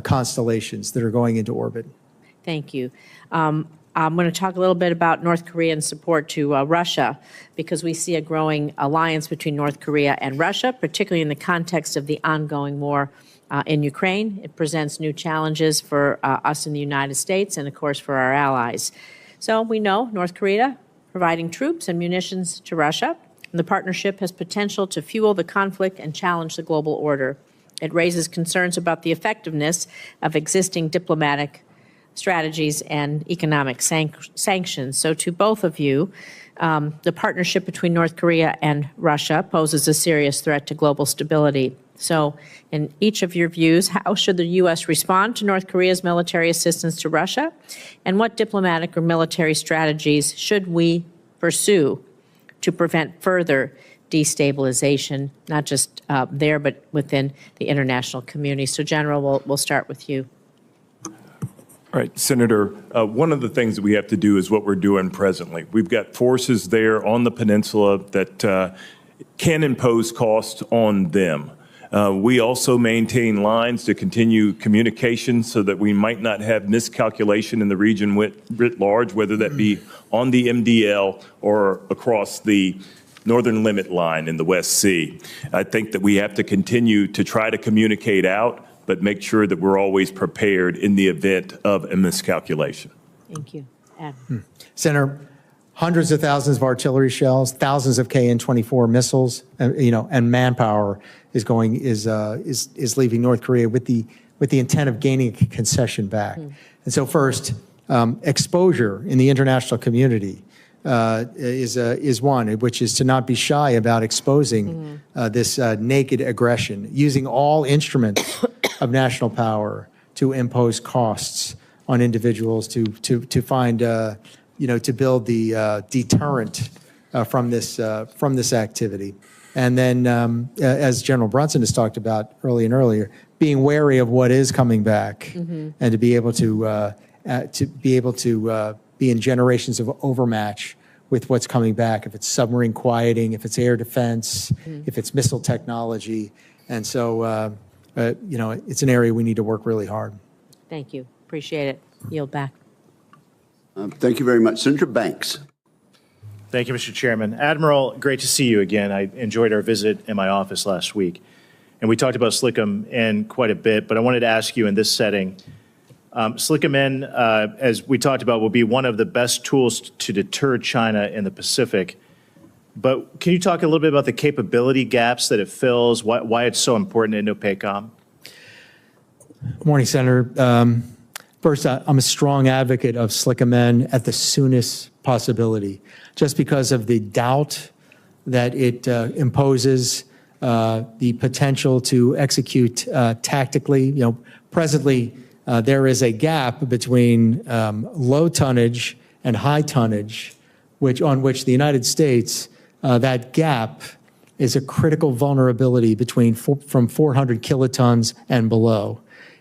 constellations that are going into orbit. Thank you. I'm going to talk a little bit about North Korean support to Russia, because we see a growing alliance between North Korea and Russia, particularly in the context of the ongoing war in Ukraine. It presents new challenges for us in the United States and, of course, for our allies. So we know North Korea providing troops and munitions to Russia, and the partnership has potential to fuel the conflict and challenge the global order. It raises concerns about the effectiveness of existing diplomatic strategies and economic sanctions. So to both of you, the partnership between North Korea and Russia poses a serious threat to global stability. So in each of your views, how should the U.S. respond to North Korea's military assistance to Russia? And what diplomatic or military strategies should we pursue to prevent further destabilization, not just there, but within the international community? So General, we'll start with you. All right, Senator, one of the things that we have to do is what we're doing presently. We've got forces there on the peninsula that can impose costs on them. We also maintain lines to continue communication so that we might not have miscalculation in the region writ large, whether that be on the MDL or across the northern limit line in the West Sea. I think that we have to continue to try to communicate out, but make sure that we're always prepared in the event of a miscalculation. Thank you. Senator, hundreds of thousands of artillery shells, thousands of KN-24 missiles, and manpower is leaving North Korea with the intent of gaining a concession back. And so first, exposure in the international community is one, which is to not be shy about exposing this naked aggression, using all instruments of national power to impose costs on individuals to find to build the deterrent from this activity. And then, as General Brunson has talked about earlier, being wary of what is coming back, and to be able to be in generations of overmatch with what's coming back, if it's submarine quieting, if it's air defense, if it's missile technology. And so, it's an area we need to work really hard. Thank you. Appreciate it. Yield back. Thank you very much. Senator Banks. Thank you, Mr. Chairman. Admiral, great to see you again. I enjoyed our visit in my office last week. And we talked about SLCM-N quite a bit, but I wanted to ask you in this setting, SLCM-N, as we talked about, will be one of the best tools to deter China in the Pacific. But can you talk a little bit about the capability gaps that it fills, why it's so important in Indo-PACOM? Good morning, Senator. First, I'm a strong advocate of SLCM-N at the soonest possibility, just because of the doubt that it imposes, the potential to execute tactically. Presently, there is a gap between low tonnage and high tonnage, on which the United States, that gap is a critical vulnerability from 400 kilotons and below.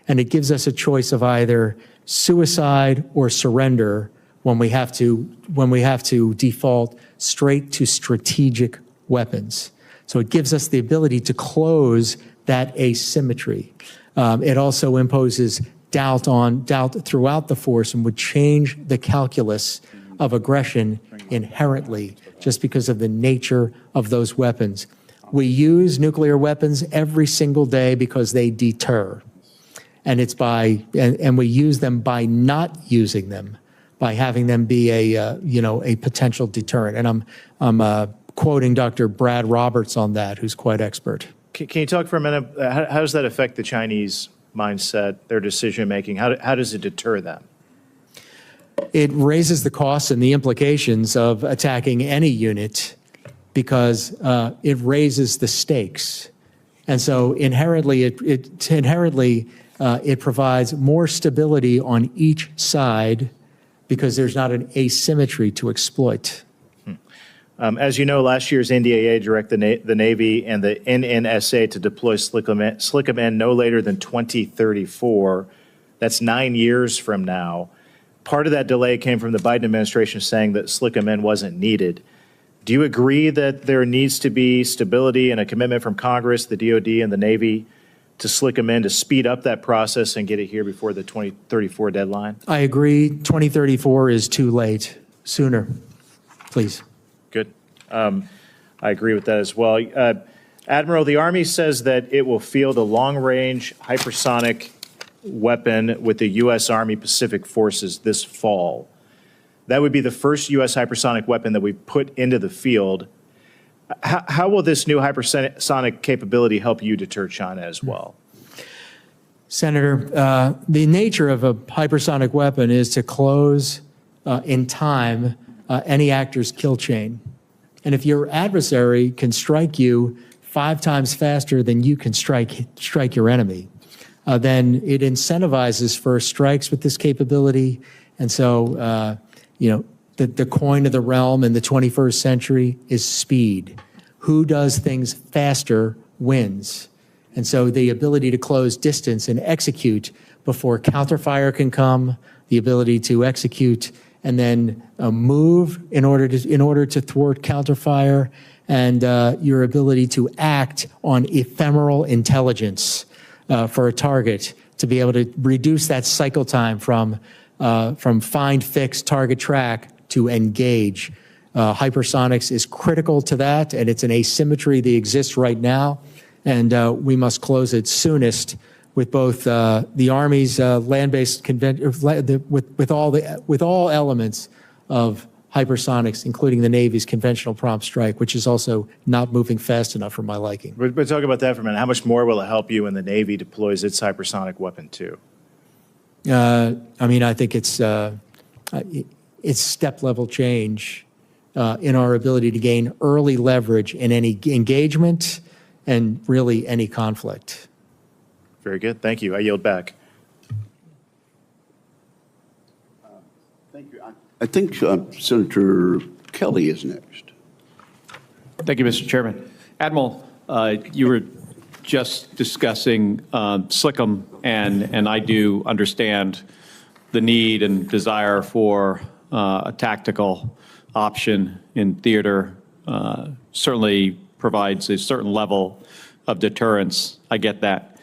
And it gives us a choice of either suicide or surrender when we have to default straight to strategic weapons. So it gives us the ability to close that asymmetry. It also imposes doubt throughout the force and would change the calculus of aggression inherently just because of the nature of those weapons. We use nuclear weapons every single day because they deter. And and we use them by not using them, by having them be a potential deterrent. And I'm quoting Dr. Brad Roberts on that, who's quite expert. Can you talk for a minute? How does that affect the Chinese mindset, their decision making? How does it deter them? It raises the costs and the implications of attacking any unit because it raises the stakes. And so inherently, it provides more stability on each side because there's not an asymmetry to exploit. As you know, last year's NDAA directed the Navy and the NNSA to deploy SLICM-N no later than 2034. That's 9 years from now. Part of that delay came from the Biden administration saying that SLICM-N wasn't needed. Do you agree that there needs to be stability and a commitment from Congress, the DoD, and the Navy to SLICM-N to speed up that process and get it here before the 2034 deadline? I agree. 2034 is too late. Sooner, please. Good. I agree with that as well. Admiral, the Army says that it will field a long-range hypersonic weapon with the U.S. Army Pacific Forces this fall. That would be the first U.S. hypersonic weapon that we put into the field. How will this new hypersonic capability help you deter China as well? Senator, the nature of a hypersonic weapon is to close in time any actor's kill chain. And if your adversary can strike you 5 times faster than you can strike your enemy, then it incentivizes for strikes with this capability. And so, the coin of the realm in the 21st century is speed. Who does things faster wins. And so the ability to close distance and execute before counterfire can come, the ability to execute and then move in order to thwart counterfire, and your ability to act on ephemeral intelligence for a target to be able to reduce that cycle time from find, fix, target, track to engage. Hypersonics is critical to that, and it's an asymmetry that exists right now, and we must close it soonest with both the Army's land-based with all elements of hypersonics, including the Navy's conventional prompt strike, which is also not moving fast enough for my liking. But talk about that for a minute. How much more will it help you when the Navy deploys its hypersonic weapon too? I think it's step-level change in our ability to gain early leverage in any engagement and really any conflict. Very good. Thank you. I yield back. Thank you. I think Senator Kelly is next. Thank you, Mr. Chairman. Admiral, you were just discussing SLICM, and I do understand the need and desire for a tactical option in theater. Certainly provides a certain level of deterrence. I get that.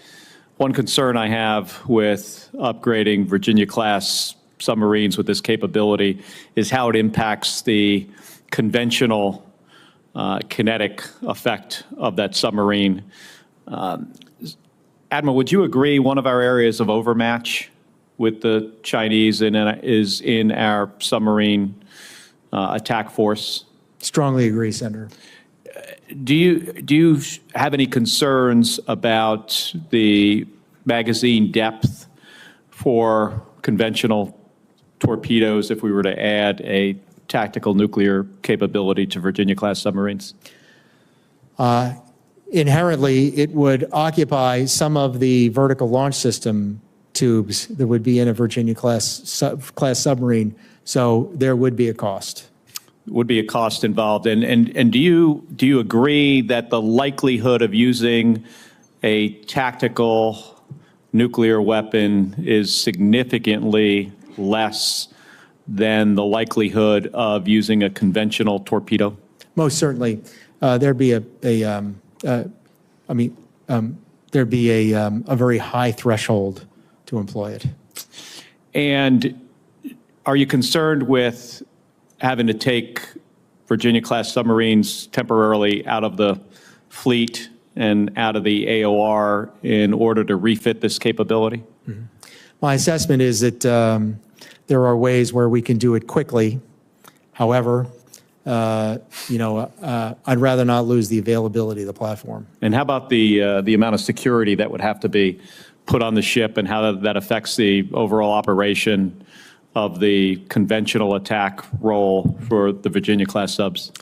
One concern I have with upgrading Virginia-class submarines with this capability is how it impacts the conventional kinetic effect of that submarine. Admiral, would you agree one of our areas of overmatch with the Chinese is in our submarine attack force? Strongly agree, Senator. Do you have any concerns about the magazine depth for conventional torpedoes if we were to add a tactical nuclear capability to Virginia-class submarines? Inherently, it would occupy some of the vertical launch system tubes that would be in a Virginia-class submarine, so there would be a cost. Would be a cost involved. And do you agree that the likelihood of using a tactical nuclear weapon is significantly less than the likelihood of using a conventional torpedo? Most certainly, there'd be a very high threshold to employ it. And are you concerned with having to take Virginia-class submarines temporarily out of the fleet and out of the AOR in order to refit this capability? Mm-hmm. My assessment is that there are ways where we can do it quickly. However, I'd rather not lose the availability of the platform. And how about the amount of security that would have to be put on the ship and how that affects the overall operation of the conventional attack role for the Virginia-class subs?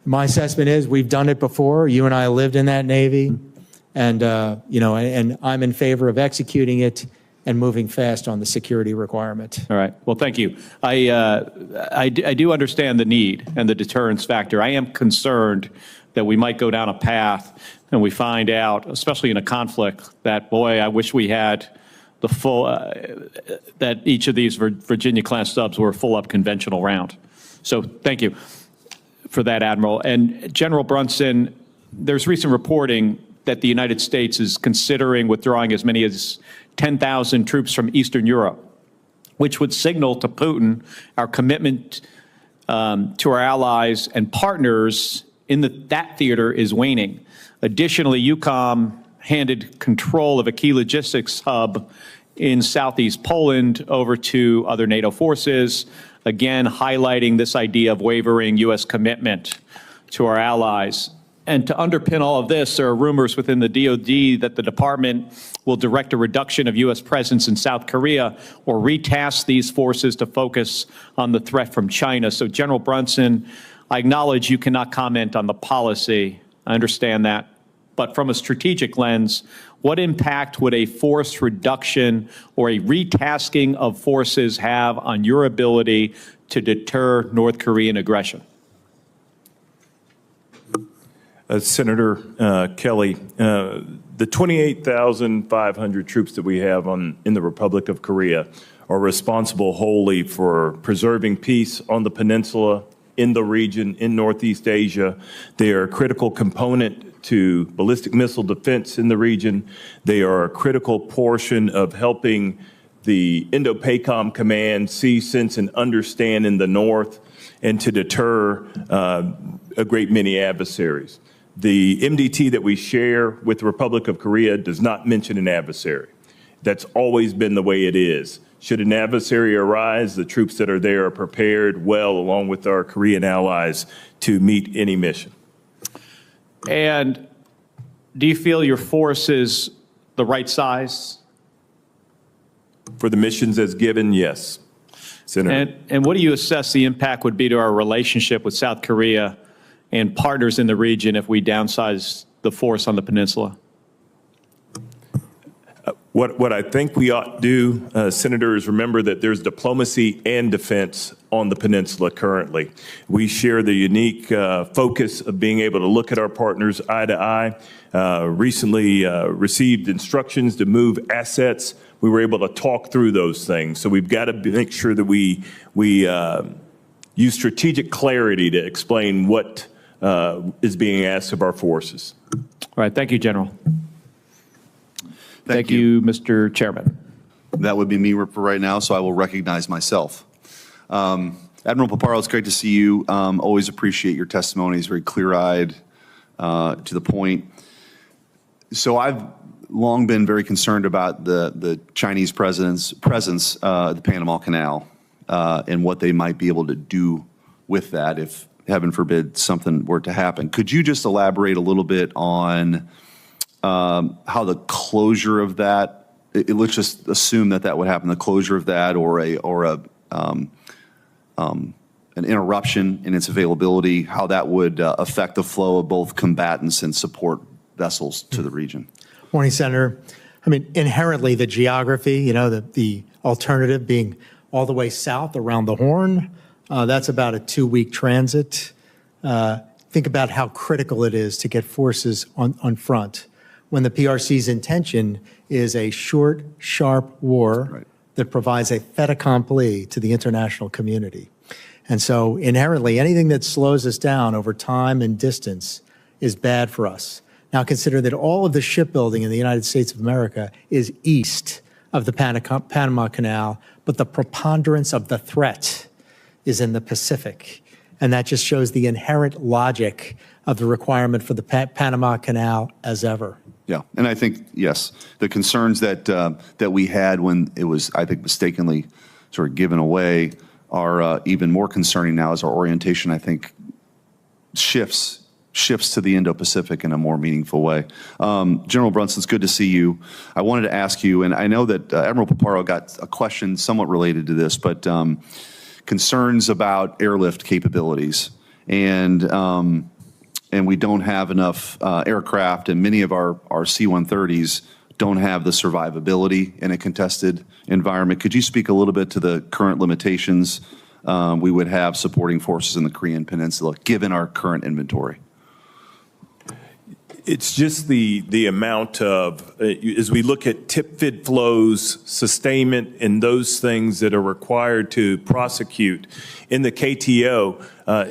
My assessment is we've done it before. You and I lived in that Navy, and and I'm in favor of executing it and moving fast on the security requirement. All right. Well, thank you. I do understand the need and the deterrence factor. I am concerned that we might go down a path and we find out, especially in a conflict, that, boy, I wish we had the full, that each of these Virginia-class subs were a full-up conventional round. So thank you for that, Admiral. And General Brunson, there's recent reporting that the United States is considering withdrawing as many as 10,000 troops from Eastern Europe, which would signal to Putin our commitment to our allies and partners in that theater is waning. Additionally, EUCOM handed control of a key logistics hub in southeast Poland over to other NATO forces, again highlighting this idea of wavering U.S. commitment to our allies. And to underpin all of this, there are rumors within the DoD that the department will direct a reduction of U.S. presence in South Korea or retask these forces to focus on the threat from China. So, General Brunson, I acknowledge you cannot comment on the policy. I understand that. But from a strategic lens, what impact would a force reduction or a retasking of forces have on your ability to deter North Korean aggression? Senator Kelly, the 28,500 troops that we have in the Republic of Korea are responsible wholly for preserving peace on the peninsula, in the region, in Northeast Asia. They are a critical component to ballistic missile defense in the region. They are a critical portion of helping the Indo-PACOM Command see, sense, and understand in the North and to deter a great many adversaries. The MDT that we share with the Republic of Korea does not mention an adversary. That's always been the way it is. Should an adversary arise, the troops that are there are prepared well, along with our Korean allies, to meet any mission. And do you feel your force is the right size? For the missions as given, yes, Senator. And what do you assess the impact would be to our relationship with South Korea and partners in the region if we downsize the force on the peninsula? What I think we ought to do, Senator, is remember that there's diplomacy and defense on the peninsula currently. We share the unique focus of being able to look at our partners eye to eye. Recently received instructions to move assets. We were able to talk through those things. So we've got to make sure that we use strategic clarity to explain what is being asked of our forces. All right. Thank you, General. Thank you, Mr. Chairman. That would be me for right now, so I will recognize myself. Admiral Paparo, it's great to see you. Always appreciate your testimonies, very clear-eyed, to the point. So I've long been very concerned about the Chinese presence at the Panama Canal and what they might be able to do with that if, heaven forbid, something were to happen. Could you just elaborate a little bit on how the closure of that, let's just assume that would happen, the closure of that or an interruption in its availability, how that would affect the flow of both combatants and support vessels to the region? Morning, Senator. I mean, inherently the geography, the alternative being all the way south around the Horn, that's about a 2-week transit. Think about how critical it is to get forces on front when the PRC's intention is a short, sharp war that provides a fait accompli to the international community. And so inherently, anything that slows us down over time and distance is bad for us. Now consider that all of the shipbuilding in the United States of America is east of the Panama Canal, but the preponderance of the threat is in the Pacific. And that just shows the inherent logic of the requirement for the Panama Canal as ever. Yeah, and I think, yes, the concerns that we had when it was, I think, mistakenly sort of given away are even more concerning now as our orientation, I think, shifts to the Indo-Pacific in a more meaningful way. General Brunson, it's good to see you. I wanted to ask you, and I know that Admiral Paparo got a question somewhat related to this, but concerns about airlift capabilities. And we don't have enough aircraft, and many of our C-130s don't have the survivability in a contested environment. Could you speak a little bit to the current limitations we would have supporting forces in the Korean Peninsula, given our current inventory? It's just the amount of, as we look at tip-fid flows, sustainment, and those things that are required to prosecute in the KTO,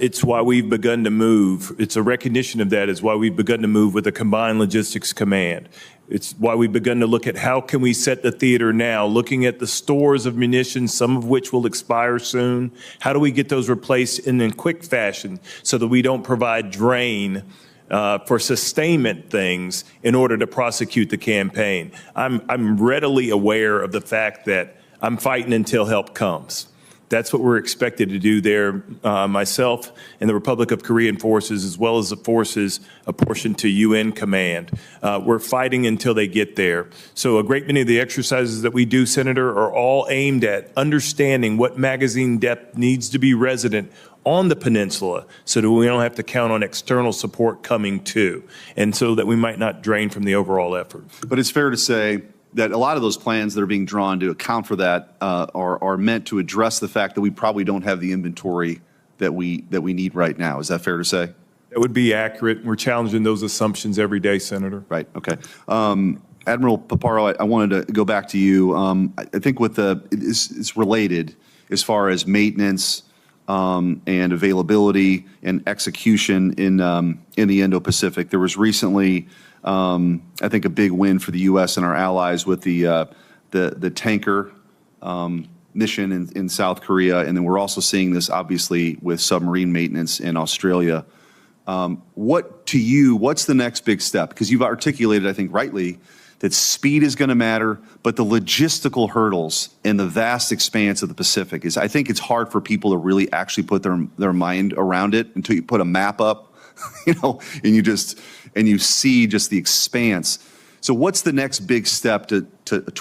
it's why we've begun to move. It's a recognition of that is why we've begun to move with a combined logistics command. It's why we've begun to look at how can we set the theater now, looking at the stores of munitions, some of which will expire soon. How do we get those replaced in quick fashion so that we don't provide drain for sustainment things in order to prosecute the campaign? I'm readily aware of the fact that I'm fighting until help comes. That's what we're expected to do there, myself and the Republic of Korean forces, as well as the forces apportioned to UN command. We're fighting until they get there. So a great many of the exercises that we do, Senator, are all aimed at understanding what magazine depth needs to be resident on the peninsula so that we don't have to count on external support coming too, and so that we might not drain from the overall effort. But it's fair to say that a lot of those plans that are being drawn to account for that are meant to address the fact that we probably don't have the inventory that we need right now. Is that fair to say? That would be accurate. We're challenging those assumptions every day, Senator. Right. Okay. Admiral Paparo, I wanted to go back to you. I think with it's related as far as maintenance and availability and execution in the Indo-Pacific. There was recently, I think, a big win for the U.S. and our allies with the tanker mission in South Korea, and then we're also seeing this obviously with submarine maintenance in Australia. What's the next big step? Because you've articulated, I think, rightly, that speed is going to matter, but the logistical hurdles in the vast expanse of the Pacific is, I think it's hard for people to really actually put their mind around it until you put a map up, and you see just the expanse. So what's the next big step to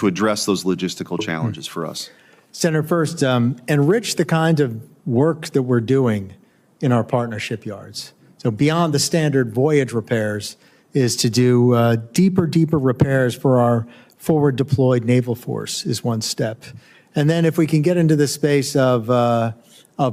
address those logistical challenges for us? Senator, first, enrich the kind of work that we're doing in our partnership yards. So beyond the standard voyage repairs is to do deeper repairs for our forward deployed naval force is one step. And then if we can get into the space of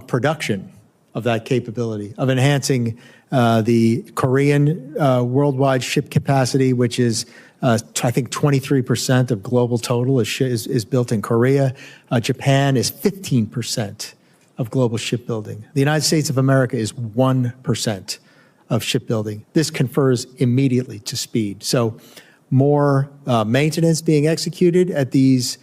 production of that capability, of enhancing the Korean worldwide ship capacity, which is, I think, 23% of global total is built in Korea. Japan is 15% of global shipbuilding. The United States of America is 1% of shipbuilding. This confers immediately to speed. So more maintenance being executed at these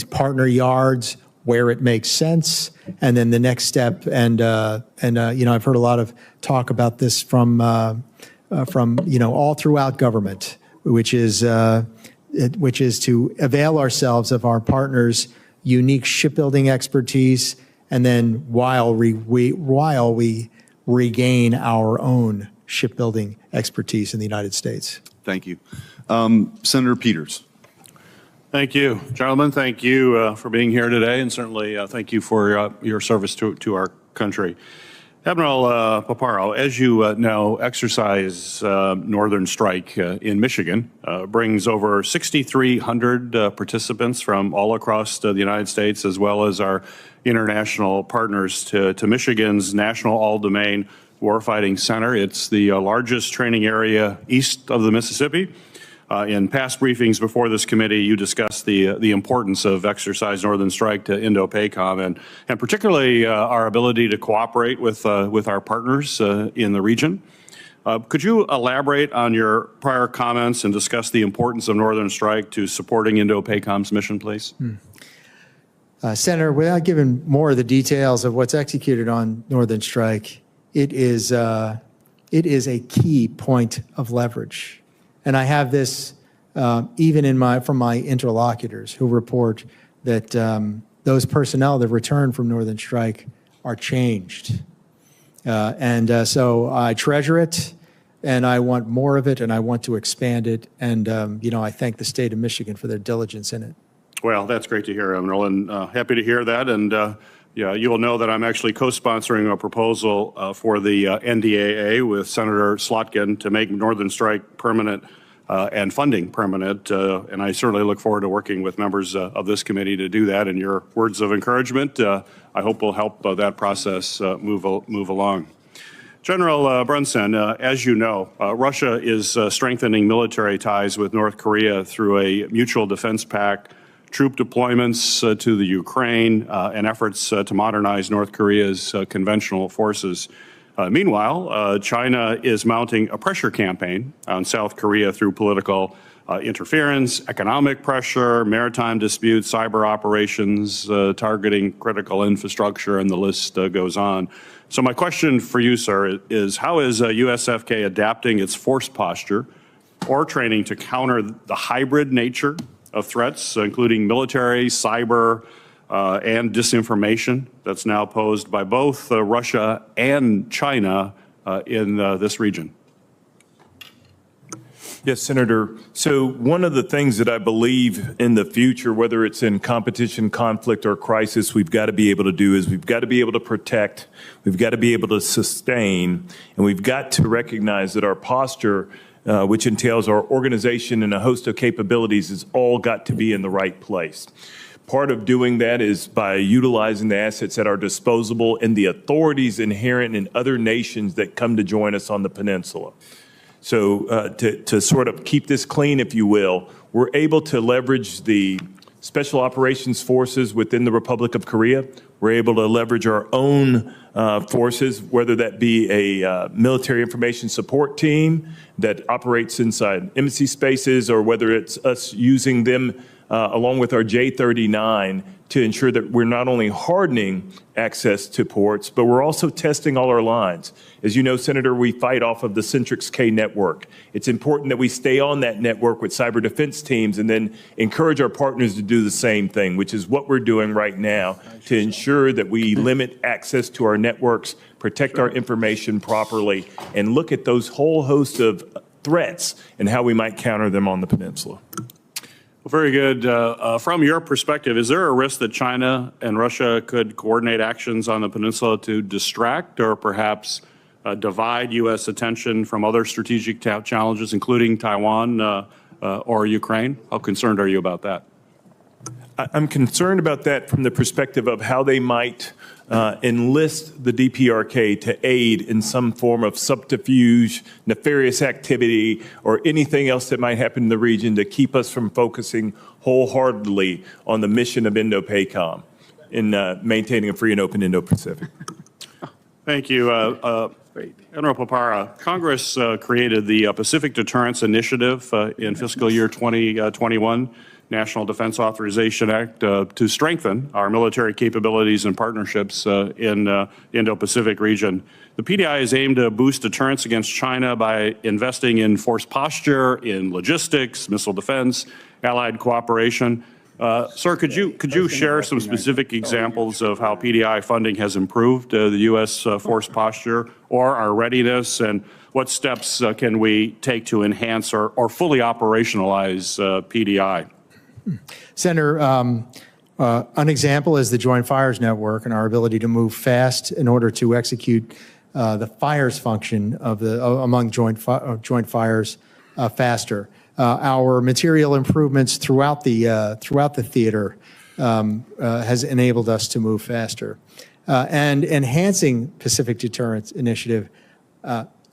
partner yards where it makes sense. And then the next step, and I've heard a lot of talk about this from all throughout government, which is to avail ourselves of our partners' unique shipbuilding expertise, and then while we regain our own shipbuilding expertise in the United States. Thank you. Senator Peters. Thank you. Gentlemen, thank you for being here today, and certainly thank you for your service to our country. Admiral Paparo, as you know, Exercise Northern Strike in Michigan brings over 6,300 participants from all across the United States, as well as our international partners to Michigan's National All-Domain Warfighting Center. It's the largest training area east of the Mississippi. In past briefings before this committee, you discussed the importance of Exercise Northern Strike to Indo-PACOM, and particularly our ability to cooperate with our partners in the region. Could you elaborate on your prior comments and discuss the importance of Northern Strike to supporting Indo-PACOM's mission, please? Senator, without giving more of the details of what's executed on Northern Strike, it is a key point of leverage. And I have this even from my interlocutors who report that those personnel that return from Northern Strike are changed. So I treasure it, and I want more of it, and I want to expand it. And, I thank the state of Michigan for their diligence in it. Well, that's great to hear, Admiral, and happy to hear that. And yeah, you will know that I'm actually co-sponsoring a proposal for the NDAA with Senator Slotkin to make Northern Strike permanent and funding permanent. And I certainly look forward to working with members of this committee to do that. And your words of encouragement, I hope will help that process move along. General Brunson, as you know, Russia is strengthening military ties with North Korea through a mutual defense pact, troop deployments to the Ukraine, and efforts to modernize North Korea's conventional forces. Meanwhile, China is mounting a pressure campaign on South Korea through political interference, economic pressure, maritime disputes, cyber operations, targeting critical infrastructure, and the list goes on. So my question for you, sir, is how is USFK adapting its force posture or training to counter the hybrid nature of threats, including military, cyber, and disinformation that's now posed by both Russia and China in this region? Yes, Senator. So one of the things that I believe in the future, whether it's in competition, conflict, or crisis, we've got to be able to do is we've got to be able to protect, we've got to be able to sustain, and we've got to recognize that our posture, which entails our organization and a host of capabilities, has all got to be in the right place. Part of doing that is by utilizing the assets at our disposal and the authorities inherent in other nations that come to join us on the peninsula. So to sort of keep this clean, if you will, we're able to leverage the special operations forces within the Republic of Korea. We're able to leverage our own forces, whether that be a military information support team that operates inside embassy spaces, or whether it's us using them along with our J-39 to ensure that we're not only hardening access to ports, but we're also testing all our lines. As you know, Senator, we fight off of the Centrix K network. It's important that we stay on that network with cyber defense teams and then encourage our partners to do the same thing, which is what we're doing right now to ensure that we limit access to our networks, protect our information properly, and look at those whole host of threats and how we might counter them on the peninsula. Well, very good. From your perspective, is there a risk that China and Russia could coordinate actions on the peninsula to distract or perhaps divide U.S. attention from other strategic challenges, including Taiwan or Ukraine? How concerned are you about that? I'm concerned about that from the perspective of how they might enlist the DPRK to aid in some form of subterfuge, nefarious activity, or anything else that might happen in the region to keep us from focusing wholeheartedly on the mission of Indo-PACOM in maintaining a free and open Indo-Pacific. Thank you. Admiral Paparo, Congress created the Pacific Deterrence Initiative in fiscal year 2021. National Defense Authorization Act to strengthen our military capabilities and partnerships in the Indo-Pacific region. The PDI is aimed to boost deterrence against China by investing in force posture, in logistics, missile defense, allied cooperation. Sir, could you share some specific examples of how PDI funding has improved the U.S. force posture or our readiness, and what steps can we take to enhance or fully operationalize PDI? Senator, an example is the Joint Fires Network and our ability to move fast in order to execute the fires function of among joint fires faster. Our material improvements throughout the theater has enabled us to move faster. And enhancing Pacific Deterrence Initiative,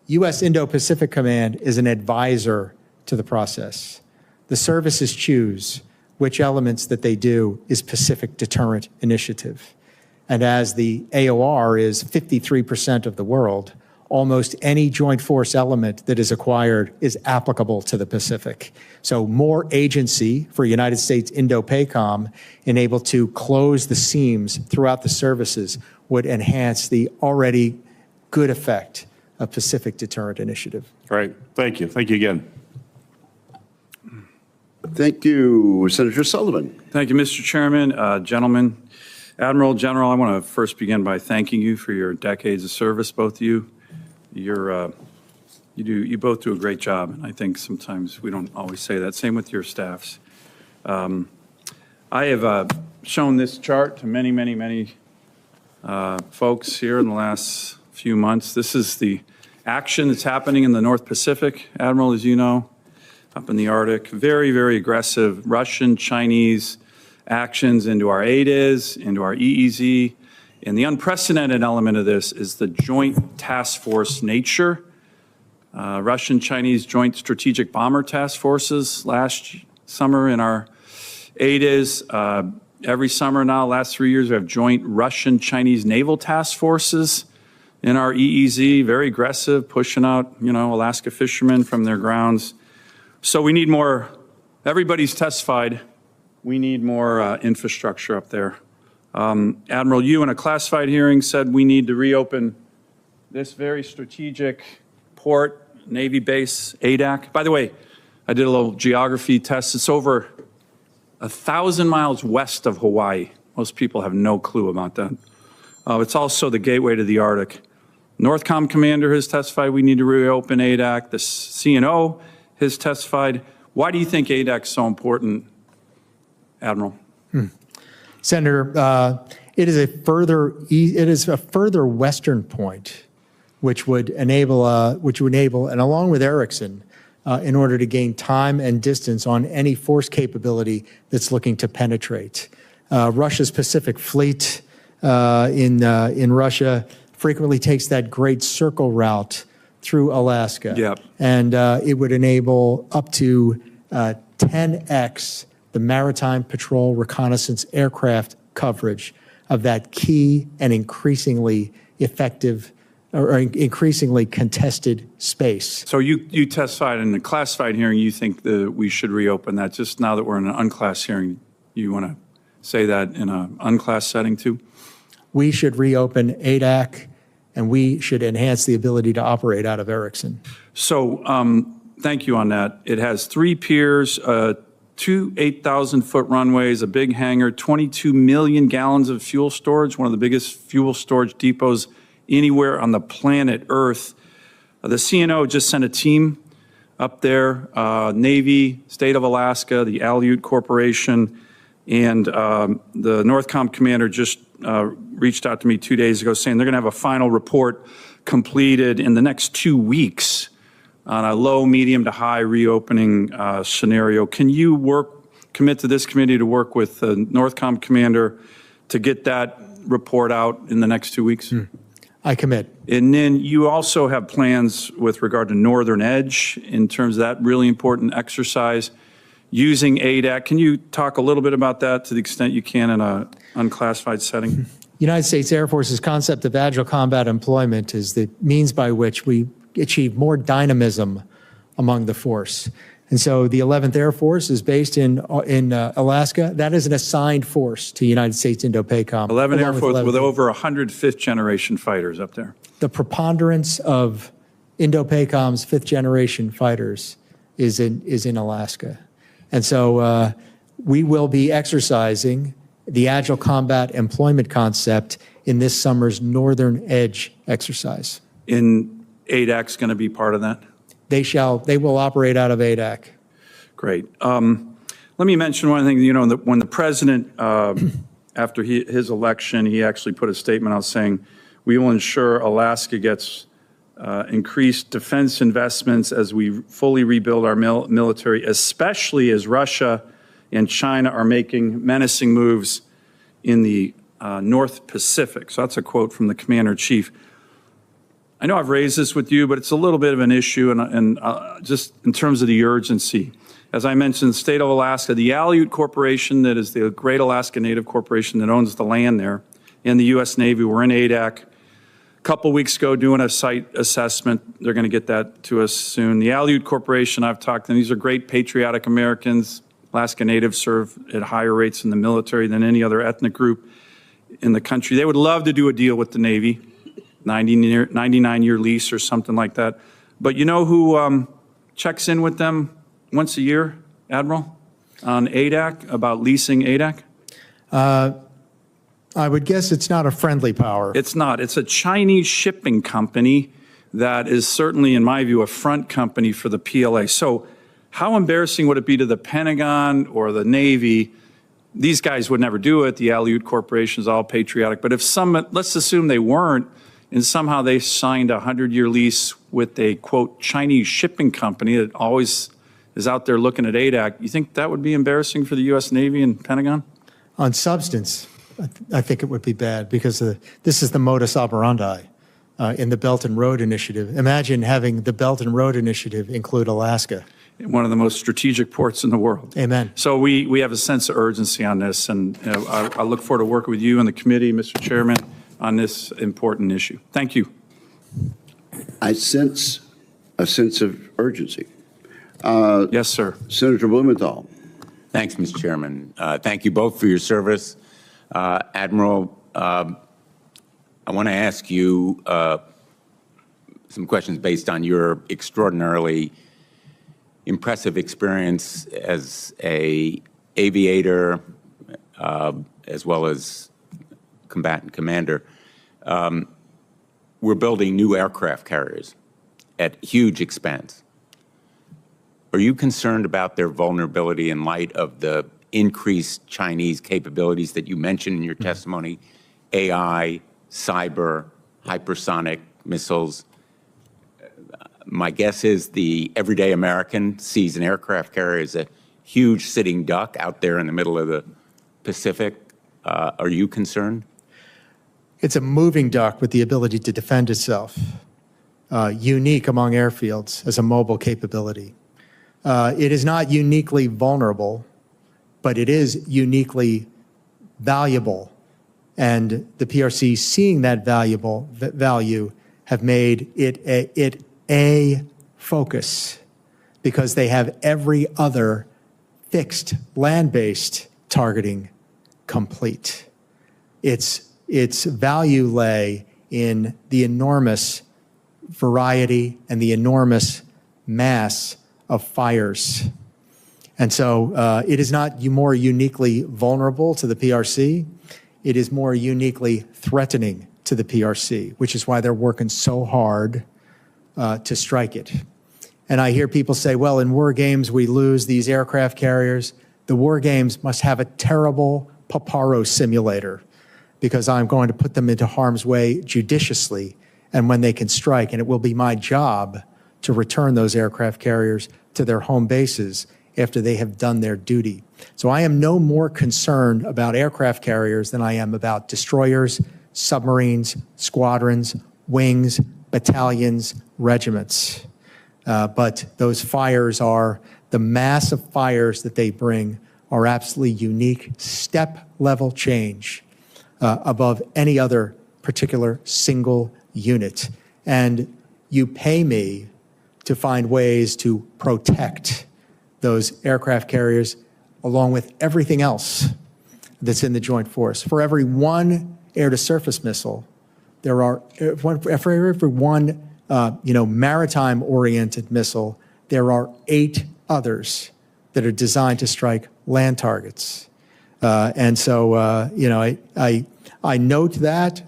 U.S. Indo-Pacific Command is an advisor to the process. The services choose which elements that they do is Pacific Deterrent Initiative. And as the AOR is 53% of the world, almost any joint force element that is acquired is applicable to the Pacific. So more agency for United States Indo-PACOM and able to close the seams throughout the services would enhance the already good effect of Pacific Deterrent Initiative. All right. Thank you. Thank you again. Thank you. Senator Sullivan. Thank you, Mr. Chairman. Gentlemen, Admiral, General, I want to first begin by thanking you for your decades of service, both of you. You both do a great job, and I think sometimes we don't always say that. Same with your staffs. I have shown this chart to many folks here in the last few months. This is the action that's happening in the North Pacific, Admiral, as you know, up in the Arctic. Very aggressive Russian, Chinese actions into our ADIZ, into our EEZ. And the unprecedented element of this is the joint task force nature. Russian-Chinese Joint Strategic Bomber Task Forces last summer in our ADIZ. Every summer now, last 3 years, we have joint Russian-Chinese naval task forces in our EEZ, very aggressive, pushing out, Alaska fishermen from their grounds. So we need more, everybody's testified, we need more infrastructure up there. Admiral, you in a classified hearing said we need to reopen this very strategic port, Navy base, ADAC. By the way, I did a little geography test. It's over 1,000 miles west of Hawaii. Most people have no clue about that. It's also the gateway to the Arctic. NORTHCOM commander has testified we need to reopen ADAC. The CNO has testified. Why do you think ADAC is so important, Admiral? Senator, it is a further western point, which would enable, and along with Erickson, in order to gain time and distance on any force capability that's looking to penetrate. Russia's Pacific Fleet in Russia frequently takes that Great Circle route through Alaska. Yep. And it would enable up to 10x the maritime patrol reconnaissance aircraft coverage of that key and increasingly effective or increasingly contested space. So you testified in a classified hearing, you think that we should reopen that. Just now that we're in an unclass hearing, you want to say that in an unclass setting too? We should reopen ADAC, and we should enhance the ability to operate out of Erickson. So thank you on that. It has 3 piers, 2 8,000-foot runways, a big hangar, 22 million gallons of fuel storage, one of the biggest fuel storage depots anywhere on the planet Earth. The CNO just sent a team up there, Navy, State of Alaska, the Aleut Corporation, and the NORTHCOM commander just reached out to me 2 days ago saying they're going to have a final report completed in the next 2 weeks on a low, medium to high reopening scenario. Can you commit to this committee to work with the NORTHCOM commander to get that report out in the next 2 weeks? I commit. And then you also have plans with regard to Northern Edge in terms of that really important exercise using ADAC. Can you talk a little bit about that to the extent you can in an unclassified setting? United States Air Force's concept of agile combat employment is the means by which we achieve more dynamism among the force. And so the 11th Air Force is based in Alaska. That is an assigned force to United States Indo-PACOM. 11 Air Force with over 100 fifth-generation fighters up there. The preponderance of Indo-PACOM's fifth-generation fighters is in Alaska. And so we will be exercising the Agile Combat Employment concept in this summer's Northern Edge exercise. In ADAC's going to be part of that? They will operate out of ADAC. Great. Let me mention one thing. When the president, after his election, he actually put a statement out saying, we will ensure Alaska gets increased defense investments as we fully rebuild our military, especially as Russia and China are making menacing moves in the North Pacific. So that's a quote from the Commander-in-Chief. I know I've raised this with you, but it's a little bit of an issue, and just in terms of the urgency. As I mentioned, the state of Alaska, the Aleut Corporation, that is the Great Alaska Native Corporation that owns the land there, and the U.S. Navy were in ADAC a couple weeks ago doing a site assessment. They're going to get that to us soon. The Aleut Corporation, I've talked to them. These are great patriotic Americans. Alaska Natives serve at higher rates in the military than any other ethnic group in the country. They would love to do a deal with the Navy. 99-year lease or something like that. But you know who checks in with them once a year, Admiral, on ADAC, about leasing ADAC? I would guess it's not a friendly power. It's not. It's a Chinese shipping company that is certainly, in my view, a front company for the PLA. So how embarrassing would it be to the Pentagon or the Navy? These guys would never do it. The Aleut Corporation is all patriotic. But if let's assume they weren't, and somehow they signed a 100-year lease with a, quote, Chinese shipping company that always is out there looking at ADAC, you think that would be embarrassing for the U.S. Navy and Pentagon? On substance, I think it would be bad because this is the modus operandi in the Belt and Road Initiative. Imagine having the Belt and Road Initiative include Alaska. One of the most strategic ports in the world. Amen. So we have a sense of urgency on this, and I look forward to working with you and the committee, Mr. Chairman, on this important issue. Thank you. I sense a sense of urgency. Yes, sir. Senator Blumenthal. Thanks, Mr. Chairman. Thank you both for your service. Admiral, I want to ask you some questions based on your extraordinarily impressive experience as an aviator, as well as combatant commander. We're building new aircraft carriers at huge expense. Are you concerned about their vulnerability in light of the increased Chinese capabilities that you mentioned in your testimony, AI, cyber, hypersonic missiles? My guess is the everyday American sees an aircraft carrier as a huge sitting duck out there in the middle of the Pacific. Are you concerned? It's a moving duck with the ability to defend itself, unique among airfields as a mobile capability. It is not uniquely vulnerable, but it is uniquely valuable. And the PRC, seeing that value, have made it a focus because they have every other fixed land-based targeting complete. Its value lay in the enormous variety and the enormous mass of fires. And so it is not more uniquely vulnerable to the PRC. It is more uniquely threatening to the PRC, which is why they're working so hard to strike it. And I hear people say, well, in war games, we lose these aircraft carriers. The war games must have a terrible Paparo simulator because I'm going to put them into harm's way judiciously and when they can strike. And it will be my job to return those aircraft carriers to their home bases after they have done their duty. So I am no more concerned about aircraft carriers than I am about destroyers, submarines, squadrons, wings, battalions, regiments. But those fires are, the mass of fires that they bring are absolutely unique, step-level change above any other particular single unit. And you pay me to find ways to protect those aircraft carriers along with everything else that's in the joint force. For every one air-to-surface missile, there are, for every one maritime-oriented missile, there are 8 others that are designed to strike land targets. And so, I note that,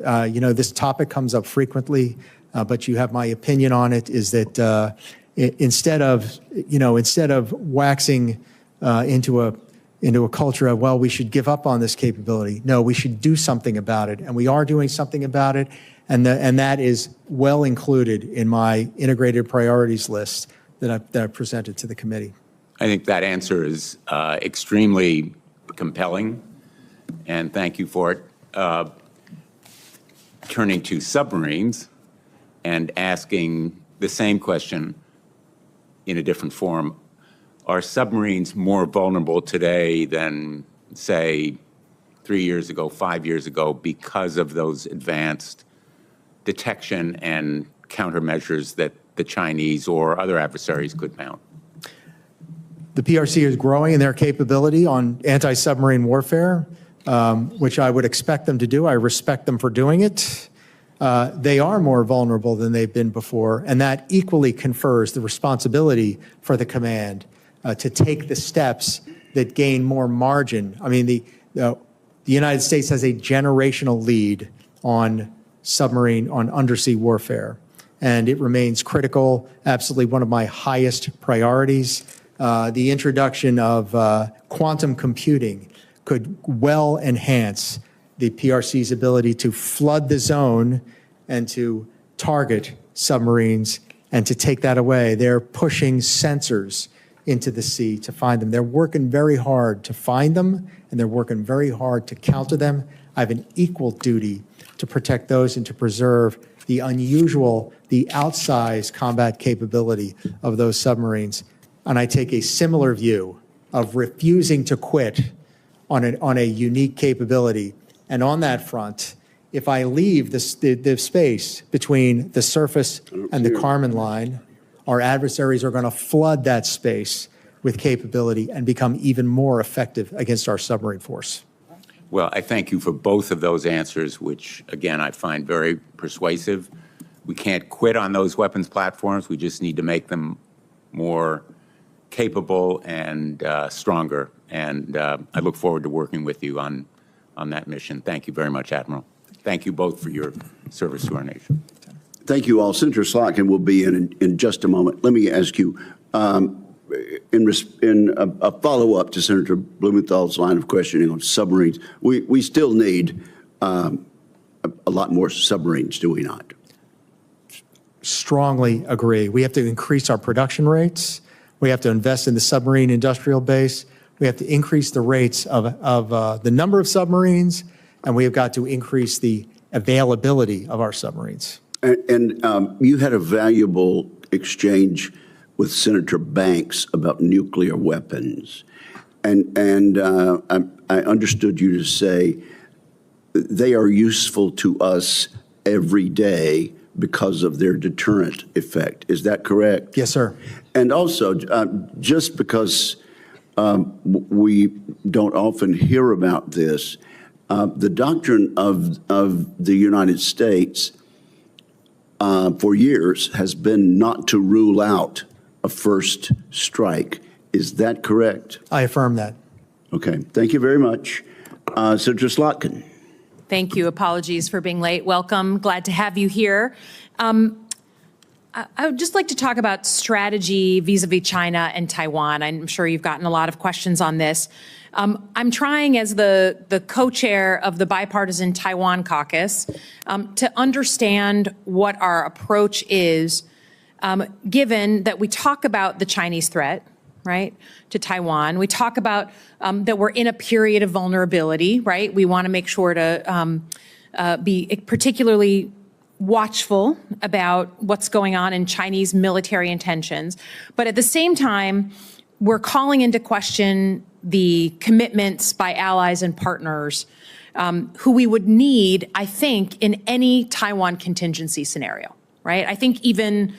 this topic comes up frequently, but you have my opinion on it, is that instead of waxing into a culture of, well, we should give up on this capability, no, we should do something about it. And we are doing something about it. And that is well included in my integrated priorities list that I presented to the committee. I think that answer is extremely compelling, and thank you for it. Turning to submarines and asking the same question in a different form, are submarines more vulnerable today than, say, 3 years ago, 5 years ago, because of those advanced detection and countermeasures that the Chinese or other adversaries could mount? The PRC is growing in their capability on anti-submarine warfare, which I would expect them to do. I respect them for doing it. They are more vulnerable than they've been before, and that equally confers the responsibility for the command to take the steps that gain more margin. I mean, the The United States has a generational lead on undersea warfare, and it remains critical, absolutely one of my highest priorities. The introduction of quantum computing could well enhance the PRC's ability to flood the zone and to target submarines and to take that away. They're pushing sensors into the sea to find them. They're working very hard to find them, and they're working very hard to counter them. I have an equal duty to protect those and to preserve the unusual, the outsized combat capability of those submarines. And I take a similar view of refusing to quit on a unique capability. And on that front, if I leave the space between the surface and the Kármán line, our adversaries are going to flood that space with capability and become even more effective against our submarine force. Well, I thank you for both of those answers, which, again, I find very persuasive. We can't quit on those weapons platforms. We just need to make them more capable and stronger. And I look forward to working with you on that mission. Thank you very much, Admiral. Thank you both for your service to our nation. Thank you all. Senator Slotkin will be in just a moment. Let me ask you, in a follow-up to Senator Blumenthal's line of questioning on submarines, we still need a lot more submarines, do we not? Strongly agree. We have to increase our production rates. We have to invest in the submarine industrial base. We have to increase the rates of the number of submarines, and we have got to increase the availability of our submarines. And you had a valuable exchange with Senator Banks about nuclear weapons. And I understood you to say they are useful to us every day because of their deterrent effect. Is that correct? Yes, sir. And also, just because we don't often hear about this, the doctrine of the United States for years has been not to rule out a first strike. Is that correct? I affirm that. Okay. Thank you very much. Senator Slotkin. Thank you. Apologies for being late. Welcome. Glad to have you here. I would just like to talk about strategy vis-a-vis China and Taiwan. I'm sure you've gotten a lot of questions on this. I'm trying, as the co-chair of the Bipartisan Taiwan Caucus, to understand what our approach is, given that we talk about the Chinese threat, right, to Taiwan. We talk about that we're in a period of vulnerability, right? We want to make sure to be particularly watchful about what's going on in Chinese military intentions. But at the same time, we're calling into question the commitments by allies and partners who we would need, I think, in any Taiwan contingency scenario, right? I think even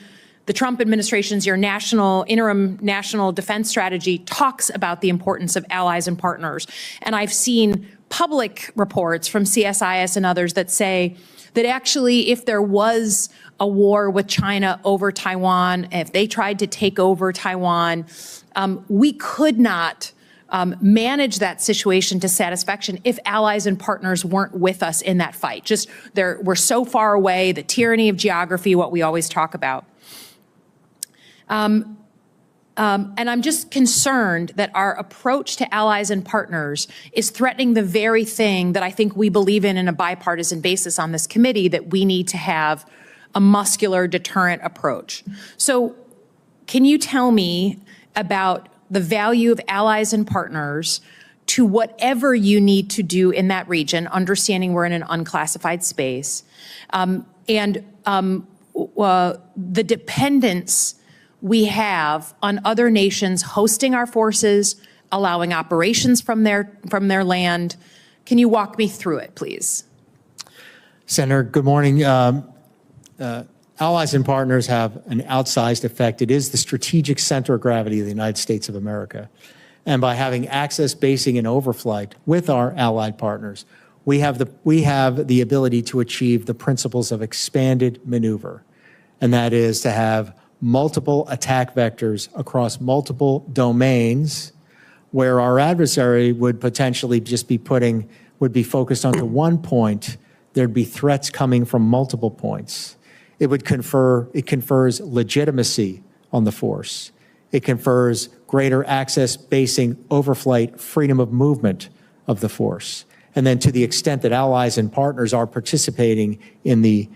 the Trump administration's interim national defense strategy talks about the importance of allies and partners. And I've seen public reports from CSIS and others that say that actually if there was a war with China over Taiwan, if they tried to take over Taiwan, we could not manage that situation to satisfaction if allies and partners weren't with us in that fight. Just we're so far away, the tyranny of geography, what we always talk about. And I'm just concerned that our approach to allies and partners is threatening the very thing that I think we believe in a bipartisan basis on this committee, that we need to have a muscular deterrent approach. So can you tell me about the value of allies and partners to whatever you need to do in that region, understanding we're in an unclassified space, and the dependence we have on other nations hosting our forces, allowing operations from their land. Can you walk me through it, please? Senator, good morning. Allies and partners have an outsized effect. It is the strategic center of gravity of the United States of America. And by having access, basing, and overflight with our allied partners, we have the ability to achieve the principles of expanded maneuver. And that is to have multiple attack vectors across multiple domains where our adversary would potentially just be putting would be focused onto one point, there'd be threats coming from multiple points. It confers legitimacy on the force. It confers greater access basing overflight freedom of movement of the force. And then to the extent that allies and partners are participating in the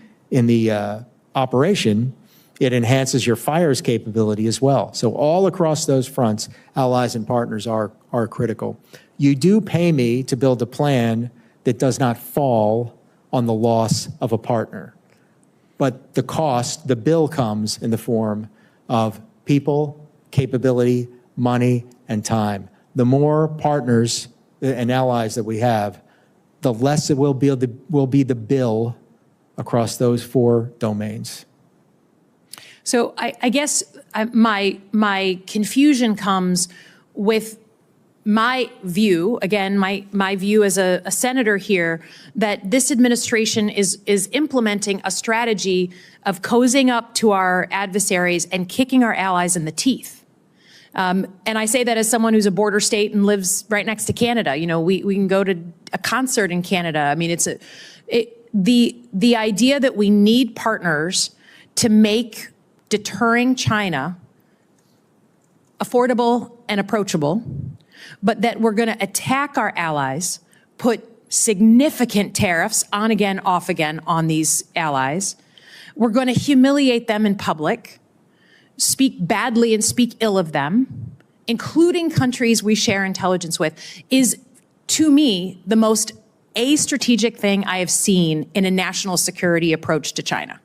operation, it enhances your fires capability as well. So all across those fronts, allies and partners are critical. You do pay me to build a plan that does not fall on the loss of a partner. But the cost, the bill comes in the form of people, capability, money, and time. The more partners and allies that we have, the less it will be the bill across those four domains. So I guess my confusion comes with my view, again, my view as a senator here, that this administration is implementing a strategy of cozying up to our adversaries and kicking our allies in the teeth. And I say that as someone who's a border state and lives right next to Canada. You know, we can go to a concert in Canada. I mean, the idea that we need partners to make deterring China affordable and approachable, but that we're going to attack our allies, put significant tariffs on again, off again on these allies. We're going to humiliate them in public, speak badly and speak ill of them, including countries we share intelligence with, is, to me, the most astrategic thing I have seen in a national security approach to China.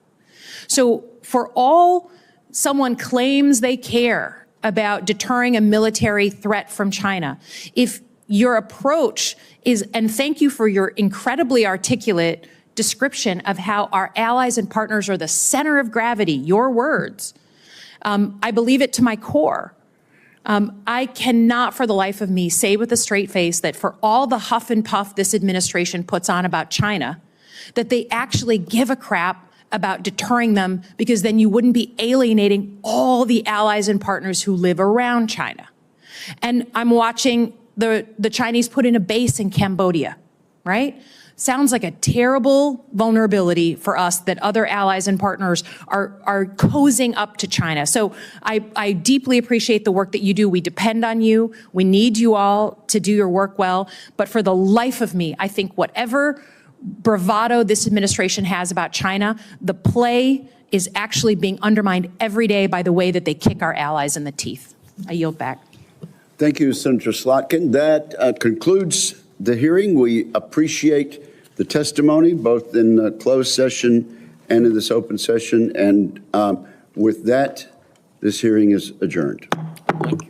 So for all someone claims they care about deterring a military threat from China, if your approach is, and thank you for your incredibly articulate description of how our allies and partners are the center of gravity, your words, I believe it to my core. I cannot for the life of me say with a straight face that for all the huff and puff this administration puts on about China, that they actually give a crap about deterring them, because then you wouldn't be alienating all the allies and partners who live around China. And I'm watching the Chinese put in a base in Cambodia, right? Sounds like a terrible vulnerability for us that other allies and partners are cozying up to China. So I deeply appreciate the work that you do. We depend on you. We need you all to do your work well. But for the life of me, I think whatever bravado this administration has about China, the play is actually being undermined every day by the way that they kick our allies in the teeth. I yield back. Thank you, Senator Slotkin. That concludes the hearing. We appreciate the testimony, both in the closed session and in this open session. And with that, this hearing is adjourned. Thank you.